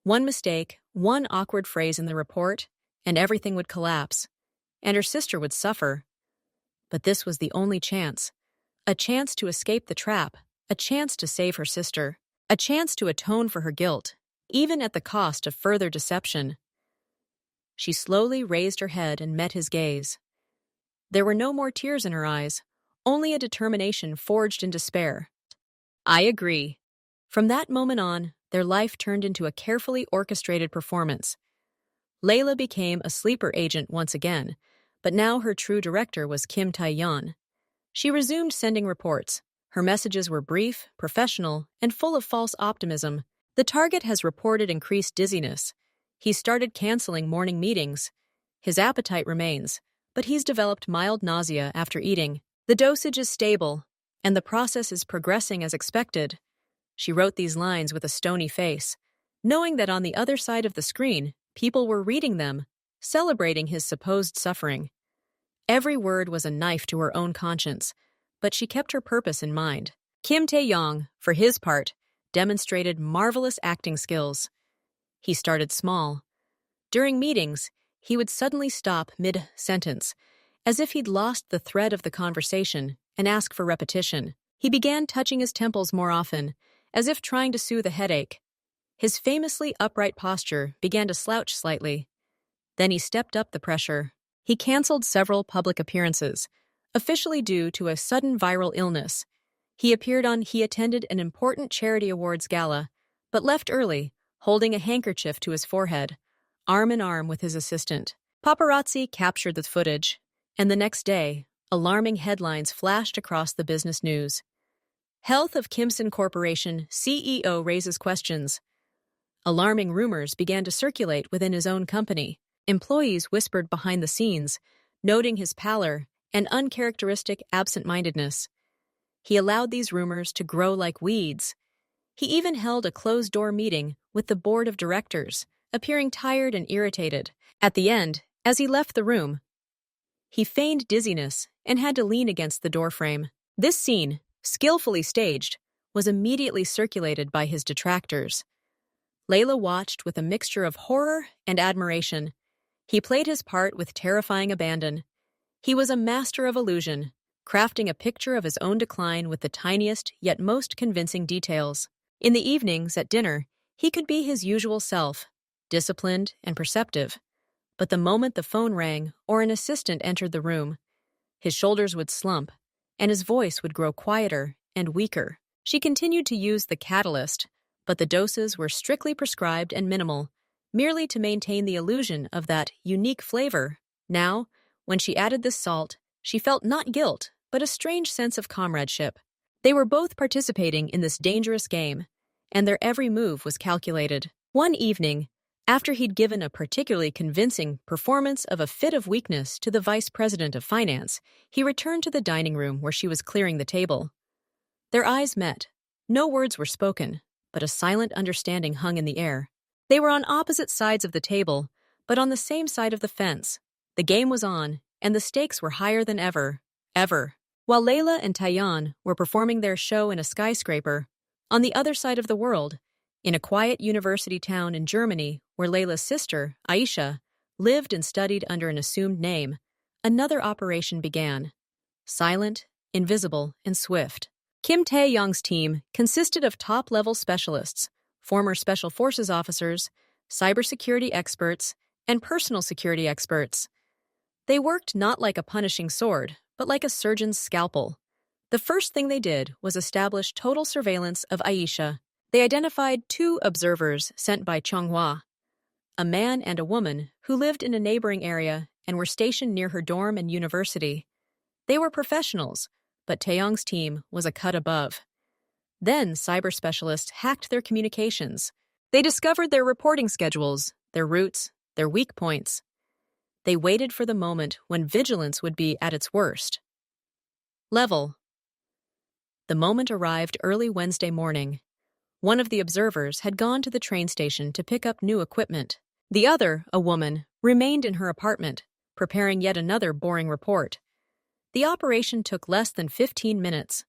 One mistake, one awkward phrase in the report, and everything would collapse, and her sister would suffer. But this was the only chance. A chance to escape the trap, a chance to save her sister, a chance to atone for her guilt, even at the cost of further deception. She slowly raised her head and met his gaze. There were no more tears in her eyes, only a determination forged in despair. "I agree." From that moment on, their life turned into a carefully orchestrated performance. Layla became a sleeper agent once again, but now her true director was Kim Tae-yeon. She resumed sending reports. Her messages were brief, professional, and full of false optimism. "The target has reported increased dizziness. He started canceling morning meetings. His appetite remains, but he's developed mild nausea after eating. The dosage is stable, and the process is progressing as expected." She wrote these lines with a stony face, knowing that on the other side of the screen, people were reading them, celebrating his supposed suffering. Every word was a knife to her own conscience, but she kept her purpose in mind. Kim Tae-yong, for his part, demonstrated marvelous acting skills. He started small. During meetings, he would suddenly stop mid-sentence, as if he'd lost the thread of the conversation, and ask for repetition. He began touching his temples more often, as if trying to soothe a headache. His famously upright posture began to slouch slightly. Then he stepped up the pressure. He canceled several public appearances, officially due to a sudden viral illness. He attended an important charity awards gala, but left early, holding a handkerchief to his forehead, arm in arm with his assistant. Paparazzi captured the footage, and the next day, alarming headlines flashed across the business news. Health of Kimson Corporation CEO raises questions. Alarming rumors began to circulate within his own company. Employees whispered behind the scenes, noting his pallor and uncharacteristic absent-mindedness. He allowed these rumors to grow like weeds. He even held a closed-door meeting with the board of directors, appearing tired and irritated. At the end, as he left the room, he feigned dizziness and had to lean against the doorframe. This scene, skillfully staged, was immediately circulated by his detractors. Layla watched with a mixture of horror and admiration. He played his part with terrifying abandon. He was a master of illusion, crafting a picture of his own decline with the tiniest yet most convincing details. In the evenings at dinner, he could be his usual self, disciplined and perceptive. But the moment the phone rang or an assistant entered the room, his shoulders would slump, and his voice would grow quieter and weaker. She continued to use the catalyst, but the doses were strictly prescribed and minimal, merely to maintain the illusion of that unique flavor. Now, when she added this salt, she felt not guilt, but a strange sense of comradeship. They were both participating in this dangerous game, and their every move was calculated. One evening, after he'd given a particularly convincing performance of a fit of weakness to the vice president of finance, he returned to the dining room where she was clearing the table. Their eyes met. No words were spoken, but a silent understanding hung in the air. They were on opposite sides of the table, but on the same side of the fence. The game was on, and the stakes were higher than ever. While Layla and Taeyeon were performing their show in a skyscraper, on the other side of the world, in a quiet university town in Germany where Layla's sister, Aisha, lived and studied under an assumed name, another operation began. Silent, invisible, and swift. Kim Tae-yong's team consisted of top-level specialists, former Special Forces officers, cybersecurity experts, and personal security experts. They worked not like a punishing sword, but like a surgeon's scalpel. The first thing they did was establish total surveillance of Aisha. They identified 2 observers sent by Chonghua, a man and a woman who lived in a neighboring area and were stationed near her dorm and university. They were professionals, but Taeyong's team was a cut above. Then cyber specialists hacked their communications. They discovered their reporting schedules, their routes, their weak points. They waited for the moment when vigilance would be at its worst. Level. The moment arrived early Wednesday morning. One of the observers had gone to the train station to pick up new equipment. The other, a woman, remained in her apartment, preparing yet another boring report. The operation took less than 15 minutes.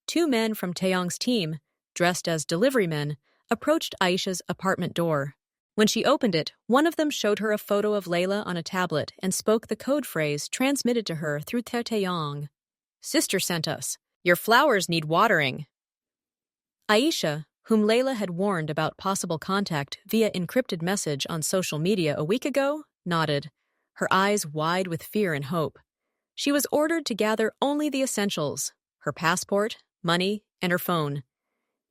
2 men from Taeyong's team, dressed as delivery men, approached Aisha's apartment door. When she opened it, one of them showed her a photo of Layla on a tablet and spoke the code phrase transmitted to her through Taeyong. "Sister sent us. Your flowers need watering." Aisha, whom Layla had warned about possible contact via encrypted message on social media a week ago, nodded, her eyes wide with fear and hope. She was ordered to gather only the essentials: her passport, money, and her phone.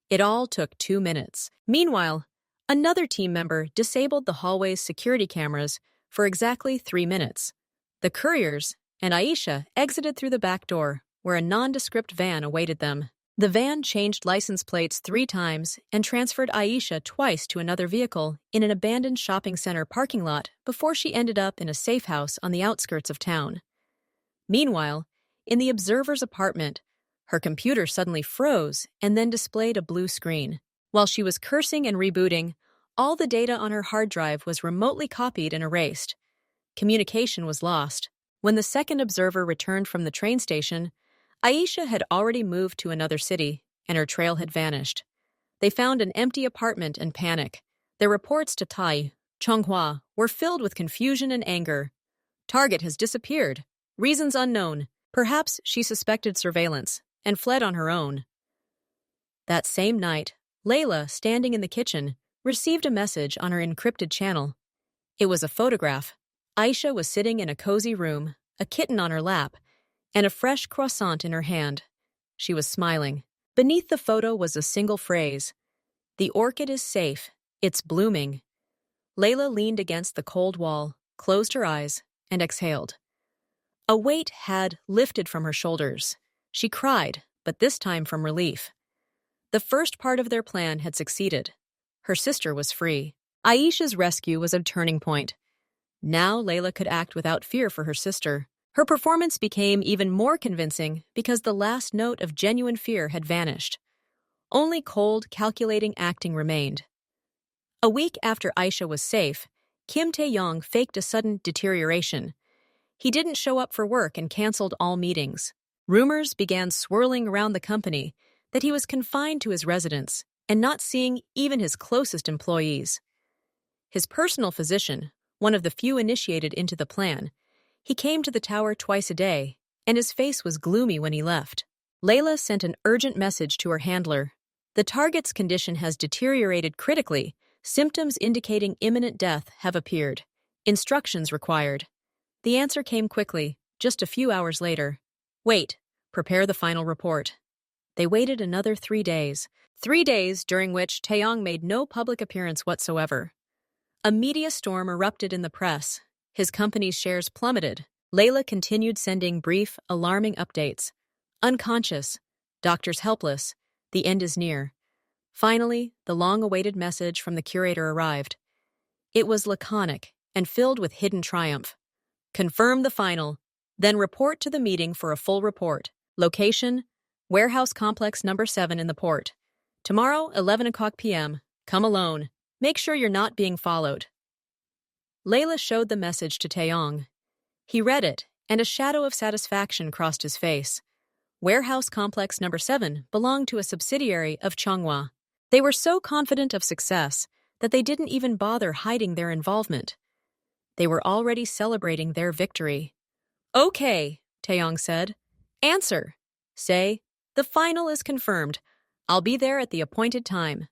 It all took 2 minutes. Meanwhile, another team member disabled the hallway's security cameras for exactly 3 minutes. The couriers and Aisha exited through the back door, where a nondescript van awaited them. The van changed license plates 3 times and transferred Aisha twice to another vehicle in an abandoned shopping center parking lot before she ended up in a safe house on the outskirts of town. Meanwhile, in the observer's apartment, Her computer suddenly froze and then displayed a blue screen. While she was cursing and rebooting, all the data on her hard drive was remotely copied and erased. Communication was lost. When the second observer returned from the train station, Aisha had already moved to another city, and her trail had vanished. They found an empty apartment and panic. Their reports to Tai, Chonghua, were filled with confusion and anger. Target has disappeared. Reasons unknown. Perhaps she suspected surveillance and fled on her own. That same night, Layla, standing in the kitchen, received a message on her encrypted channel. It was a photograph. Aisha was sitting in a cozy room, a kitten on her lap, and a fresh croissant in her hand. She was smiling. Beneath the photo was a single phrase: "The orchid is safe. It's blooming." Layla leaned against the cold wall, closed her eyes, and exhaled. A weight had lifted from her shoulders. She cried, but this time from relief. The first part of their plan had succeeded. Her sister was free. Aisha's rescue was a turning point. Now Layla could act without fear for her sister. Her performance became even more convincing because the last note of genuine fear had vanished. Only cold, calculating acting remained. A week after Aisha was safe, Kim Tae-yong faked a sudden deterioration. He didn't show up for work and canceled all meetings. Rumors began swirling around the company that he was confined to his residence and not seeing even his closest employees. His personal physician, one of the few initiated into the plan, he came to the tower twice a day, and his face was gloomy when he left. Layla sent an urgent message to her handler. "The target's condition has deteriorated critically. Symptoms indicating imminent death have appeared. Instructions required." The answer came quickly, just a few hours later. "Wait, prepare the final report." They waited another 3 days. 3 days during which Taeyong made no public appearance whatsoever. A media storm erupted in the press. His company's shares plummeted. Layla continued sending brief, alarming updates. "Unconscious. Doctors helpless. The end is near." Finally, the long-awaited message from the curator arrived. It was laconic and filled with hidden triumph. "Confirm the final. Then report to the meeting for a full report. Location: Warehouse Complex number 7 in the port. Tomorrow, 11 o'clock p.m. Come alone. Make sure you're not being followed." Layla showed the message to Taeyong. He read it, and a shadow of satisfaction crossed his face. Warehouse Complex number 7 belonged to a subsidiary of Chonghua. They were so confident of success that they didn't even bother hiding their involvement. They were already celebrating their victory. "Okay," Taeyong said. "Answer. Say, 'The final is confirmed. I'll be there at the appointed time.'"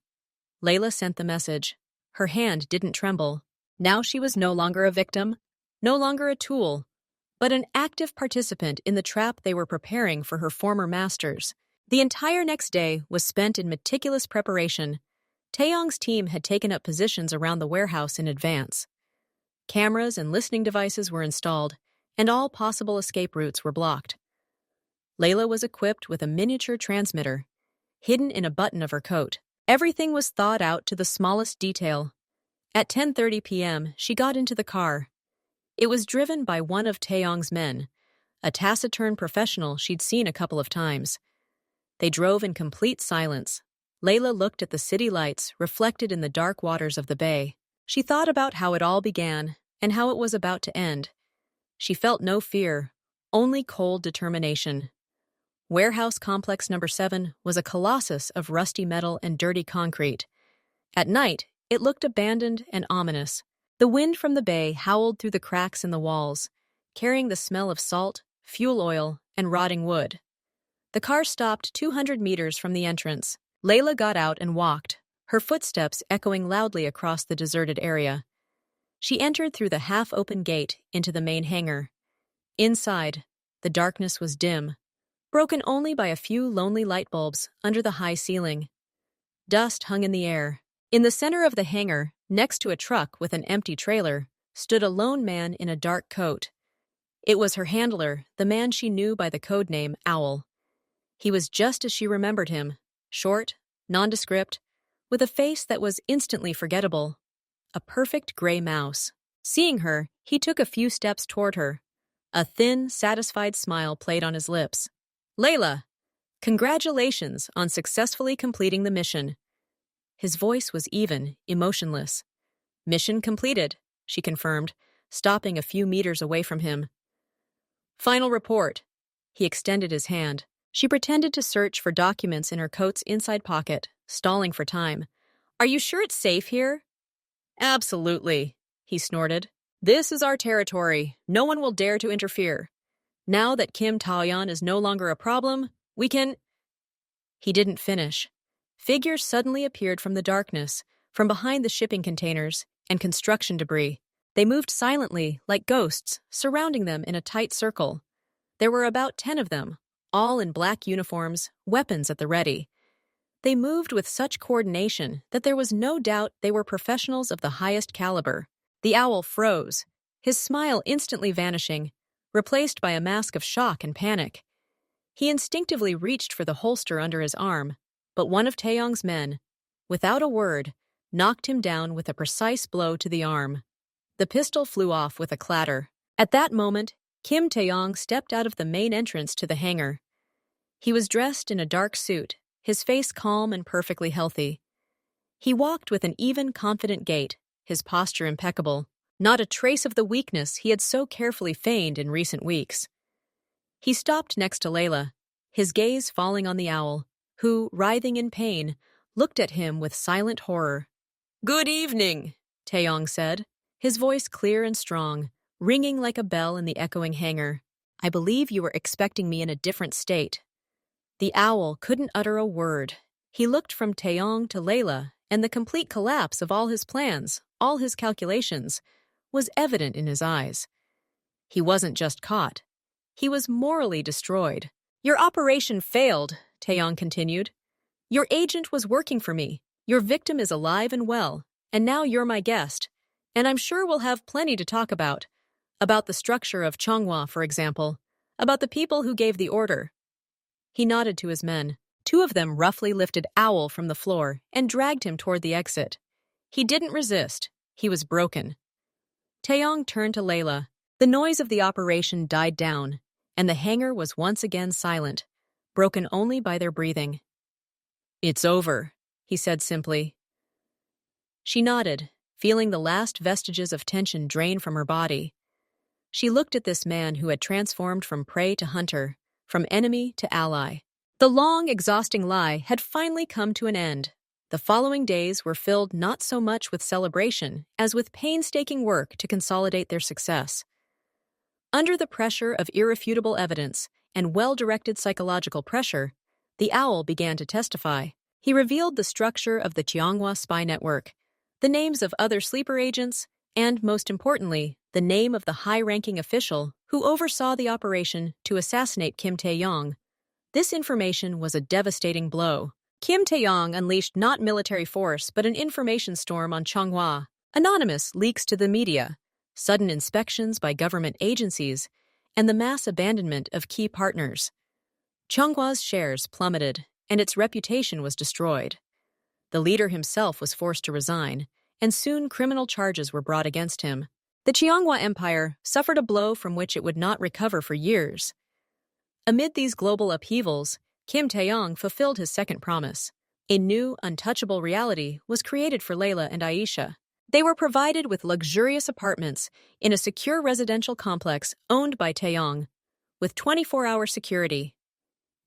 Layla sent the message. Her hand didn't tremble. Now she was no longer a victim, no longer a tool, but an active participant in the trap they were preparing for her former masters. The entire next day was spent in meticulous preparation. Taeyong's team had taken up positions around the warehouse in advance. Cameras and listening devices were installed, and all possible escape routes were blocked. Layla was equipped with a miniature transmitter, hidden in a button of her coat. Everything was thought out to the smallest detail. At 10:30 p.m., she got into the car. It was driven by one of Taeyong's men, a taciturn professional she'd seen a couple of times. They drove in complete silence. Layla looked at the city lights reflected in the dark waters of the bay. She thought about how it all began and how it was about to end. She felt no fear, only cold determination. Warehouse Complex number 7 was a colossus of rusty metal and dirty concrete. At night, it looked abandoned and ominous. The wind from the bay howled through the cracks in the walls, carrying the smell of salt, fuel oil, and rotting wood. The car stopped 200 meters from the entrance. Layla got out and walked, her footsteps echoing loudly across the deserted area. She entered through the half-open gate into the main hangar. Inside, the darkness was dim, broken only by a few lonely light bulbs under the high ceiling. Dust hung in the air. In the center of the hangar, next to a truck with an empty trailer, stood a lone man in a dark coat. It was her handler, the man she knew by the code name Owl. He was just as she remembered him, short, nondescript, with a face that was instantly forgettable. A perfect gray mouse. Seeing her, he took a few steps toward her. A thin, satisfied smile played on his lips. "Layla!" Congratulations on successfully completing the mission. His voice was even, emotionless. Mission completed, she confirmed, stopping a few meters away from him. Final report. He extended his hand. She pretended to search for documents in her coat's inside pocket, stalling for time. Are you sure it's safe here? Absolutely, he snorted. This is our territory. No one will dare to interfere. Now that Kim Taoyuan is no longer a problem, we can... He didn't finish. Figures suddenly appeared from the darkness, from behind the shipping containers and construction debris. They moved silently, like ghosts, surrounding them in a tight circle. There were about 10 of them, all in black uniforms, weapons at the ready. They moved with such coordination that there was no doubt they were professionals of the highest caliber. The owl froze, his smile instantly vanishing, replaced by a mask of shock and panic. He instinctively reached for the holster under his arm, but one of Taeyong's men, without a word, knocked him down with a precise blow to the arm. The pistol flew off with a clatter. At that moment, Kim Taeyong stepped out of the main entrance to the hangar. He was dressed in a dark suit, his face calm and perfectly healthy. He walked with an even, confident gait, his posture impeccable, not a trace of the weakness he had so carefully feigned in recent weeks. He stopped next to Layla, his gaze falling on the owl, who, writhing in pain, looked at him with silent horror. Good evening, Taeyong said, his voice clear and strong, ringing like a bell in the echoing hangar. I believe you were expecting me in a different state. The owl couldn't utter a word. He looked from Taeyong to Layla, and the complete collapse of all his plans, all his calculations, was evident in his eyes. He wasn't just caught. He was morally destroyed. Your operation failed, Taeyong continued. Your agent was working for me. Your victim is alive and well, and now you're my guest. And I'm sure we'll have plenty to talk about. About the structure of Changhua, for example. About the people who gave the order. He nodded to his men. 2 of them roughly lifted Owl from the floor and dragged him toward the exit. He didn't resist. He was broken. Taeyong turned to Layla. The noise of the operation died down, and the hangar was once again silent, broken only by their breathing. It's over, he said simply. She nodded, feeling the last vestiges of tension drain from her body. She looked at this man who had transformed from prey to hunter, from enemy to ally. The long, exhausting lie had finally come to an end. The following days were filled not so much with celebration as with painstaking work to consolidate their success. Under the pressure of irrefutable evidence and well-directed psychological pressure, the owl began to testify. He revealed the structure of the Changhua spy network, the names of other sleeper agents, and, most importantly, the name of the high-ranking official who oversaw the operation to assassinate Kim Taeyong. This information was a devastating blow. Kim Taeyong unleashed not military force but an information storm on Changhua. Anonymous leaks to the media, sudden inspections by government agencies, and the mass abandonment of key partners. Chonghua's shares plummeted, and its reputation was destroyed. The leader himself was forced to resign, and soon criminal charges were brought against him. The Changhua Empire suffered a blow from which it would not recover for years. Amid these global upheavals, Kim Taeyong fulfilled his second promise. A new, untouchable reality was created for Layla and Aisha. They were provided with luxurious apartments in a secure residential complex owned by Taeyong, with 24-hour security.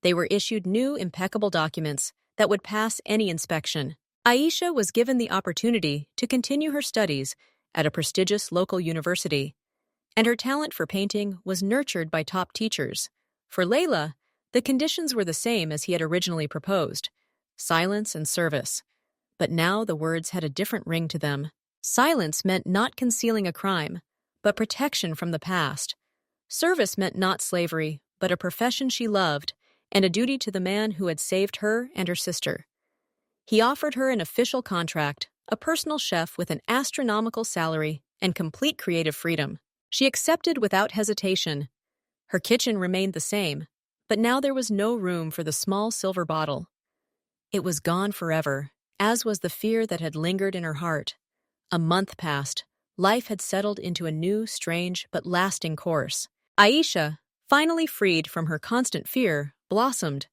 They were issued new, impeccable documents that would pass any inspection. Aisha was given the opportunity to continue her studies at a prestigious local university, and her talent for painting was nurtured by top teachers. For Layla, the conditions were the same as he had originally proposed: silence and service. But now the words had a different ring to them. Silence meant not concealing a crime, but protection from the past. Service meant not slavery, but a profession she loved, and a duty to the man who had saved her and her sister. He offered her an official contract, a personal chef with an astronomical salary, and complete creative freedom. She accepted without hesitation. Her kitchen remained the same, but now there was no room for the small silver bottle. It was gone forever, as was the fear that had lingered in her heart. A month passed. Life had settled into a new, strange, but lasting course. Aisha, finally freed from her constant fear, blossomed.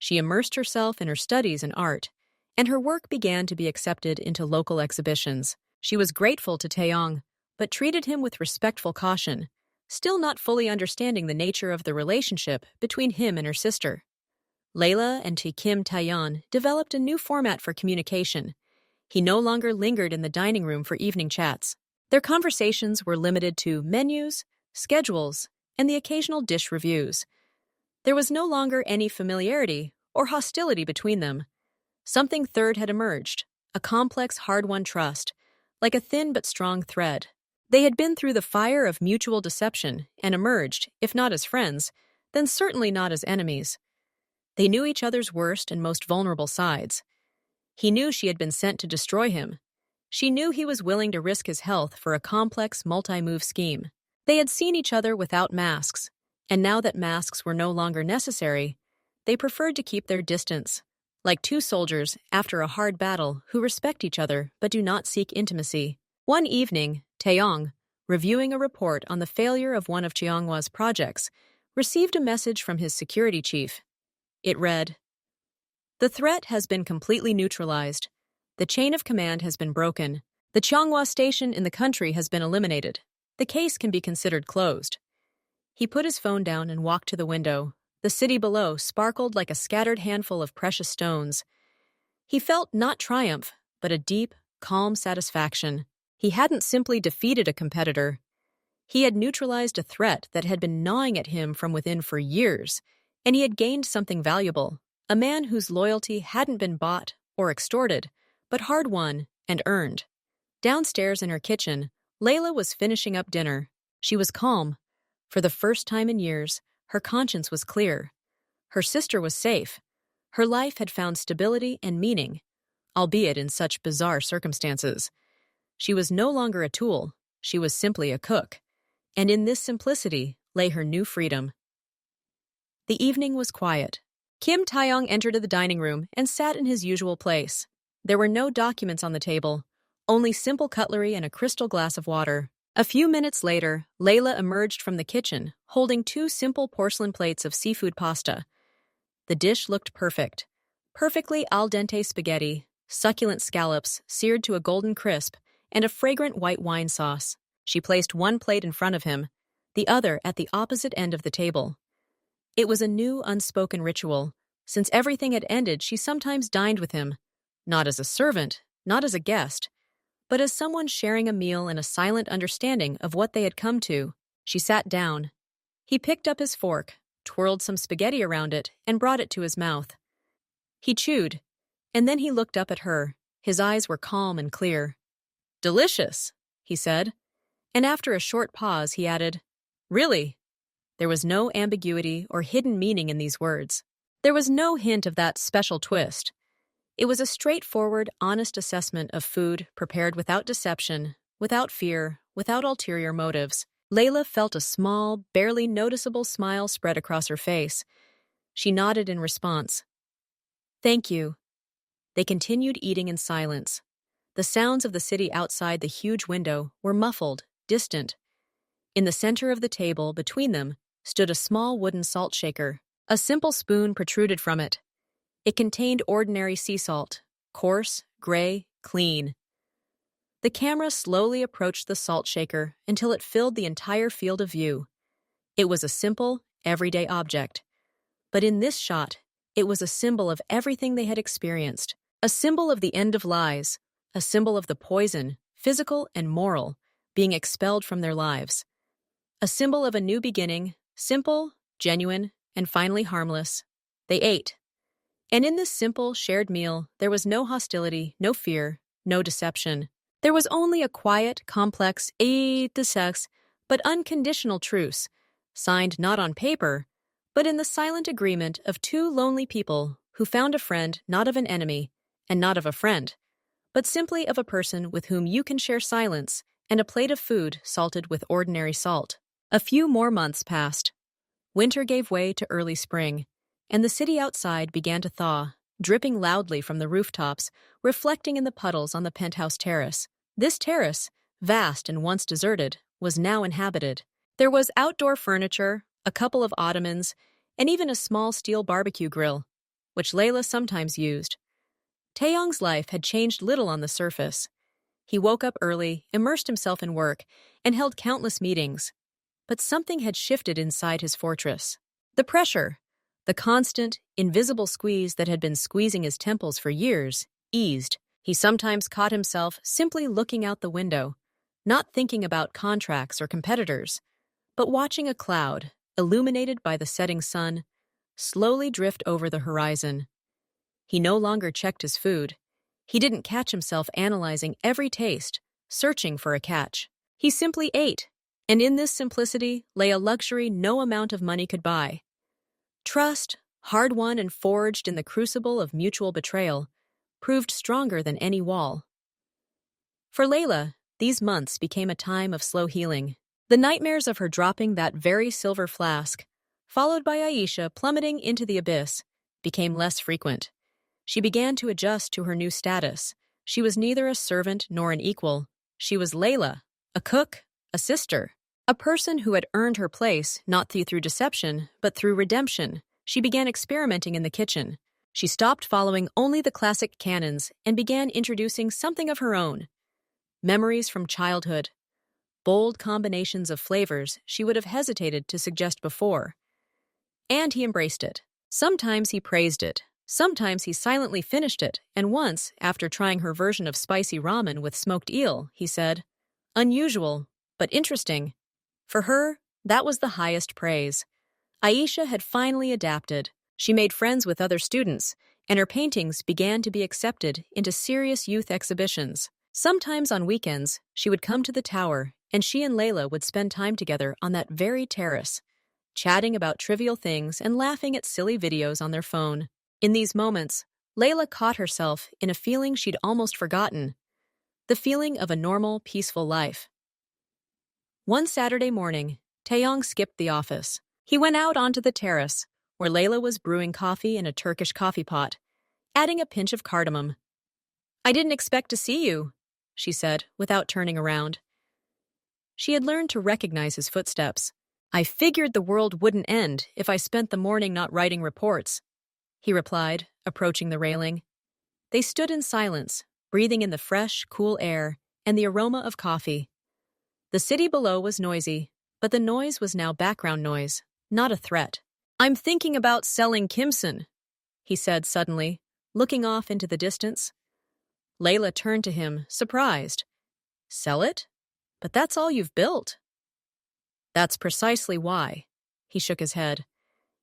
She immersed herself in her studies and art, and her work began to be accepted into local exhibitions. She was grateful to Taeyong, but treated him with respectful caution, still not fully understanding the nature of the relationship between him and her sister. Layla and Kim Taeyeon developed a new format for communication. He no longer lingered in the dining room for evening chats. Their conversations were limited to menus, schedules, and the occasional dish reviews. There was no longer any familiarity or hostility between them. Something third had emerged, a complex, hard-won trust, like a thin but strong thread. They had been through the fire of mutual deception and emerged, if not as friends, then certainly not as enemies. They knew each other's worst and most vulnerable sides. He knew she had been sent to destroy him. She knew he was willing to risk his health for a complex, multi-move scheme. They had seen each other without masks, and now that masks were no longer necessary, they preferred to keep their distance, like two soldiers after a hard battle who respect each other but do not seek intimacy. One evening, Taeyong, reviewing a report on the failure of one of Cheonghwa's projects, received a message from his security chief. It read, "The threat has been completely neutralized. The chain of command has been broken. The Cheonghwa station in the country has been eliminated. The case can be considered closed." He put his phone down and walked to the window. The city below sparkled like a scattered handful of precious stones. He felt not triumph, but a deep, calm satisfaction. He hadn't simply defeated a competitor. He had neutralized a threat that had been gnawing at him from within for years, and he had gained something valuable, a man whose loyalty hadn't been bought or extorted, but hard-won and earned. Downstairs in her kitchen, Layla was finishing up dinner. She was calm. For the first time in years, her conscience was clear. Her sister was safe. Her life had found stability and meaning, albeit in such bizarre circumstances. She was no longer a tool, she was simply a cook. And in this simplicity lay her new freedom. The evening was quiet. Kim Taeyong entered the dining room and sat in his usual place. There were no documents on the table, only simple cutlery and a crystal glass of water. A few minutes later, Layla emerged from the kitchen, holding two simple porcelain plates of seafood pasta. The dish looked perfect. Perfectly al dente spaghetti, succulent scallops seared to a golden crisp, and a fragrant white wine sauce. She placed one plate in front of him, the other at the opposite end of the table. It was a new, unspoken ritual. Since everything had ended, she sometimes dined with him, not as a servant, not as a guest, but as someone sharing a meal in a silent understanding of what they had come to. She sat down. He picked up his fork, twirled some spaghetti around it, and brought it to his mouth. He chewed, and then he looked up at her. His eyes were calm and clear. "Delicious," he said, and after a short pause he added, "Really?" There was no ambiguity or hidden meaning in these words. There was no hint of that special twist. It was a straightforward, honest assessment of food prepared without deception, without fear, without ulterior motives. Layla felt a small, barely noticeable smile spread across her face. She nodded in response. "Thank you." They continued eating in silence. The sounds of the city outside the huge window were muffled, distant. In the center of the table, between them, stood a small wooden salt shaker. A simple spoon protruded from it. It contained ordinary sea salt, coarse, gray, clean. The camera slowly approached the salt shaker until it filled the entire field of view. It was a simple, everyday object. But in this shot, it was a symbol of everything they had experienced, a symbol of the end of lies, a symbol of the poison, physical and moral, being expelled from their lives. A symbol of a new beginning, simple, genuine, and finally harmless. They ate. And in this simple, shared meal, there was no hostility, no fear, no deception. There was only a quiet, complex, but unconditional truce, signed not on paper, but in the silent agreement of two lonely people who found a friend not of an enemy, and not of a friend, but simply of a person with whom you can share silence and a plate of food salted with ordinary salt. A few more months passed. Winter gave way to early spring, and the city outside began to thaw, dripping loudly from the rooftops, reflecting in the puddles on the penthouse terrace. This terrace, vast and once deserted, was now inhabited. There was outdoor furniture, a couple of ottomans, and even a small steel barbecue grill. which Layla sometimes used. Taeyong's life had changed little on the surface. He woke up early, immersed himself in work, and held countless meetings. But something had shifted inside his fortress. The pressure, the constant, invisible squeeze that had been squeezing his temples for years, eased. He sometimes caught himself simply looking out the window, not thinking about contracts or competitors, but watching a cloud, illuminated by the setting sun, slowly drift over the horizon. He no longer checked his food. He didn't catch himself analyzing every taste, searching for a catch. He simply ate, and in this simplicity lay a luxury no amount of money could buy. Trust, hard-won and forged in the crucible of mutual betrayal, proved stronger than any wall. For Layla, these months became a time of slow healing. The nightmares of her dropping that very silver flask, followed by Aisha plummeting into the abyss, became less frequent. She began to adjust to her new status. She was neither a servant nor an equal. She was Layla, a cook, a sister, a person who had earned her place not through deception, but through redemption. She began experimenting in the kitchen. She stopped following only the classic canons and began introducing something of her own. Memories from childhood, bold combinations of flavors she would have hesitated to suggest before. And he embraced it. Sometimes he praised it. Sometimes he silently finished it, and once, after trying her version of spicy ramen with smoked eel, he said, "Unusual, but interesting." For her, that was the highest praise. Aisha had finally adapted. She made friends with other students, and her paintings began to be accepted into serious youth exhibitions. Sometimes on weekends, she would come to the tower, and she and Layla would spend time together on that very terrace, chatting about trivial things and laughing at silly videos on their phone. In these moments, Layla caught herself in a feeling she'd almost forgotten, the feeling of a normal, peaceful life. One Saturday morning, Taeyong skipped the office. He went out onto the terrace, where Layla was brewing coffee in a Turkish coffee pot, adding a pinch of cardamom. "I didn't expect to see you," she said, without turning around. She had learned to recognize his footsteps. "I figured the world wouldn't end if I spent the morning not writing reports," he replied, approaching the railing. They stood in silence, breathing in the fresh, cool air and the aroma of coffee. The city below was noisy, but the noise was now background noise, not a threat. "I'm thinking about selling Kimson," he said suddenly, looking off into the distance. Layla turned to him, surprised. "Sell it? But that's all you've built." "That's precisely why," he shook his head.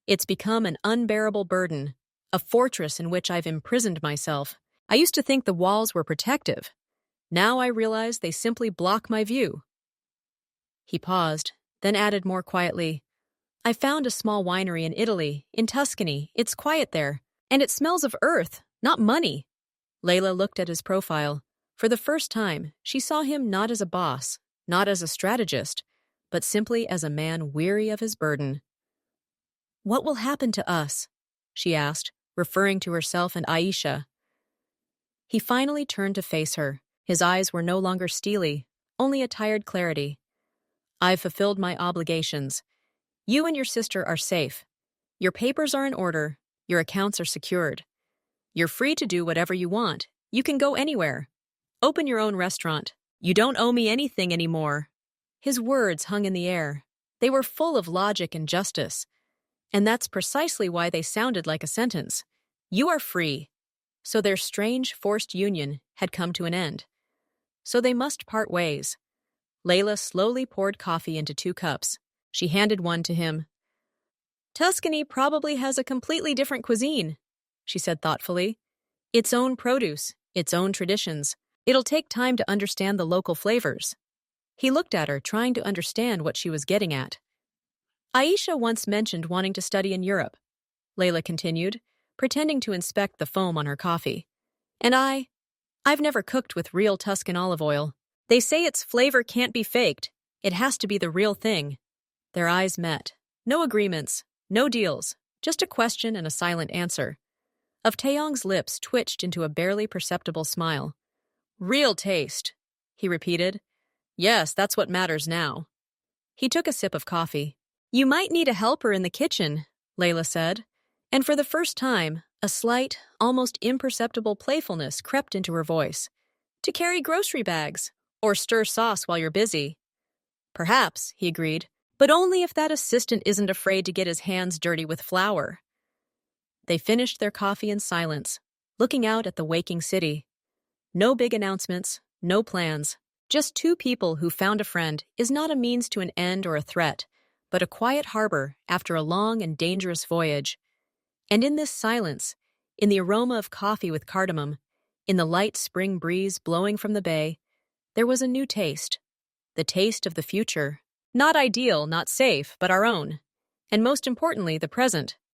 "It's become an unbearable burden, a fortress in which I've imprisoned myself. I used to think the walls were protective. Now I realize they simply block my view." He paused, then added more quietly, "I found a small winery in Italy, in Tuscany. It's quiet there, and it smells of earth, not money." Layla looked at his profile. For the first time, she saw him not as a boss, not as a strategist, but simply as a man weary of his burden. "What will happen to us?" she asked, referring to herself and Aisha. He finally turned to face her. His eyes were no longer steely, only a tired clarity. "I've fulfilled my obligations. You and your sister are safe. Your papers are in order. Your accounts are secured. You're free to do whatever you want. You can go anywhere. Open your own restaurant. You don't owe me anything anymore." His words hung in the air. They were full of logic and justice. And that's precisely why they sounded like a sentence. You are free. So their strange, forced union had come to an end. So they must part ways. Layla slowly poured coffee into 2 cups. She handed one to him. "Tuscany probably has a completely different cuisine," she said thoughtfully. "Its own produce, its own traditions. It'll take time to understand the local flavors." He looked at her, trying to understand what she was getting at. "Aisha once mentioned wanting to study in Europe," Layla continued, pretending to inspect the foam on her coffee. "And I've never cooked with real Tuscan olive oil. They say its flavor can't be faked. It has to be the real thing." Their eyes met. No agreements, no deals, just a question and a silent answer. Of Taeyong's lips twitched into a barely perceptible smile. "Real taste," he repeated. "Yes, that's what matters now." He took a sip of coffee. "You might need a helper in the kitchen," Layla said. And for the first time, A slight, almost imperceptible playfulness crept into her voice. To carry grocery bags, or stir sauce while you're busy. Perhaps, he agreed, but only if that assistant isn't afraid to get his hands dirty with flour. They finished their coffee in silence, looking out at the waking city. No big announcements, no plans. Just two people who found a friend is not a means to an end or a threat, but a quiet harbor after a long and dangerous voyage. And in this silence, in the aroma of coffee with cardamom, in the light spring breeze blowing from the bay, there was a new taste. The taste of the future. Not ideal, not safe, but our own. And most importantly, the present.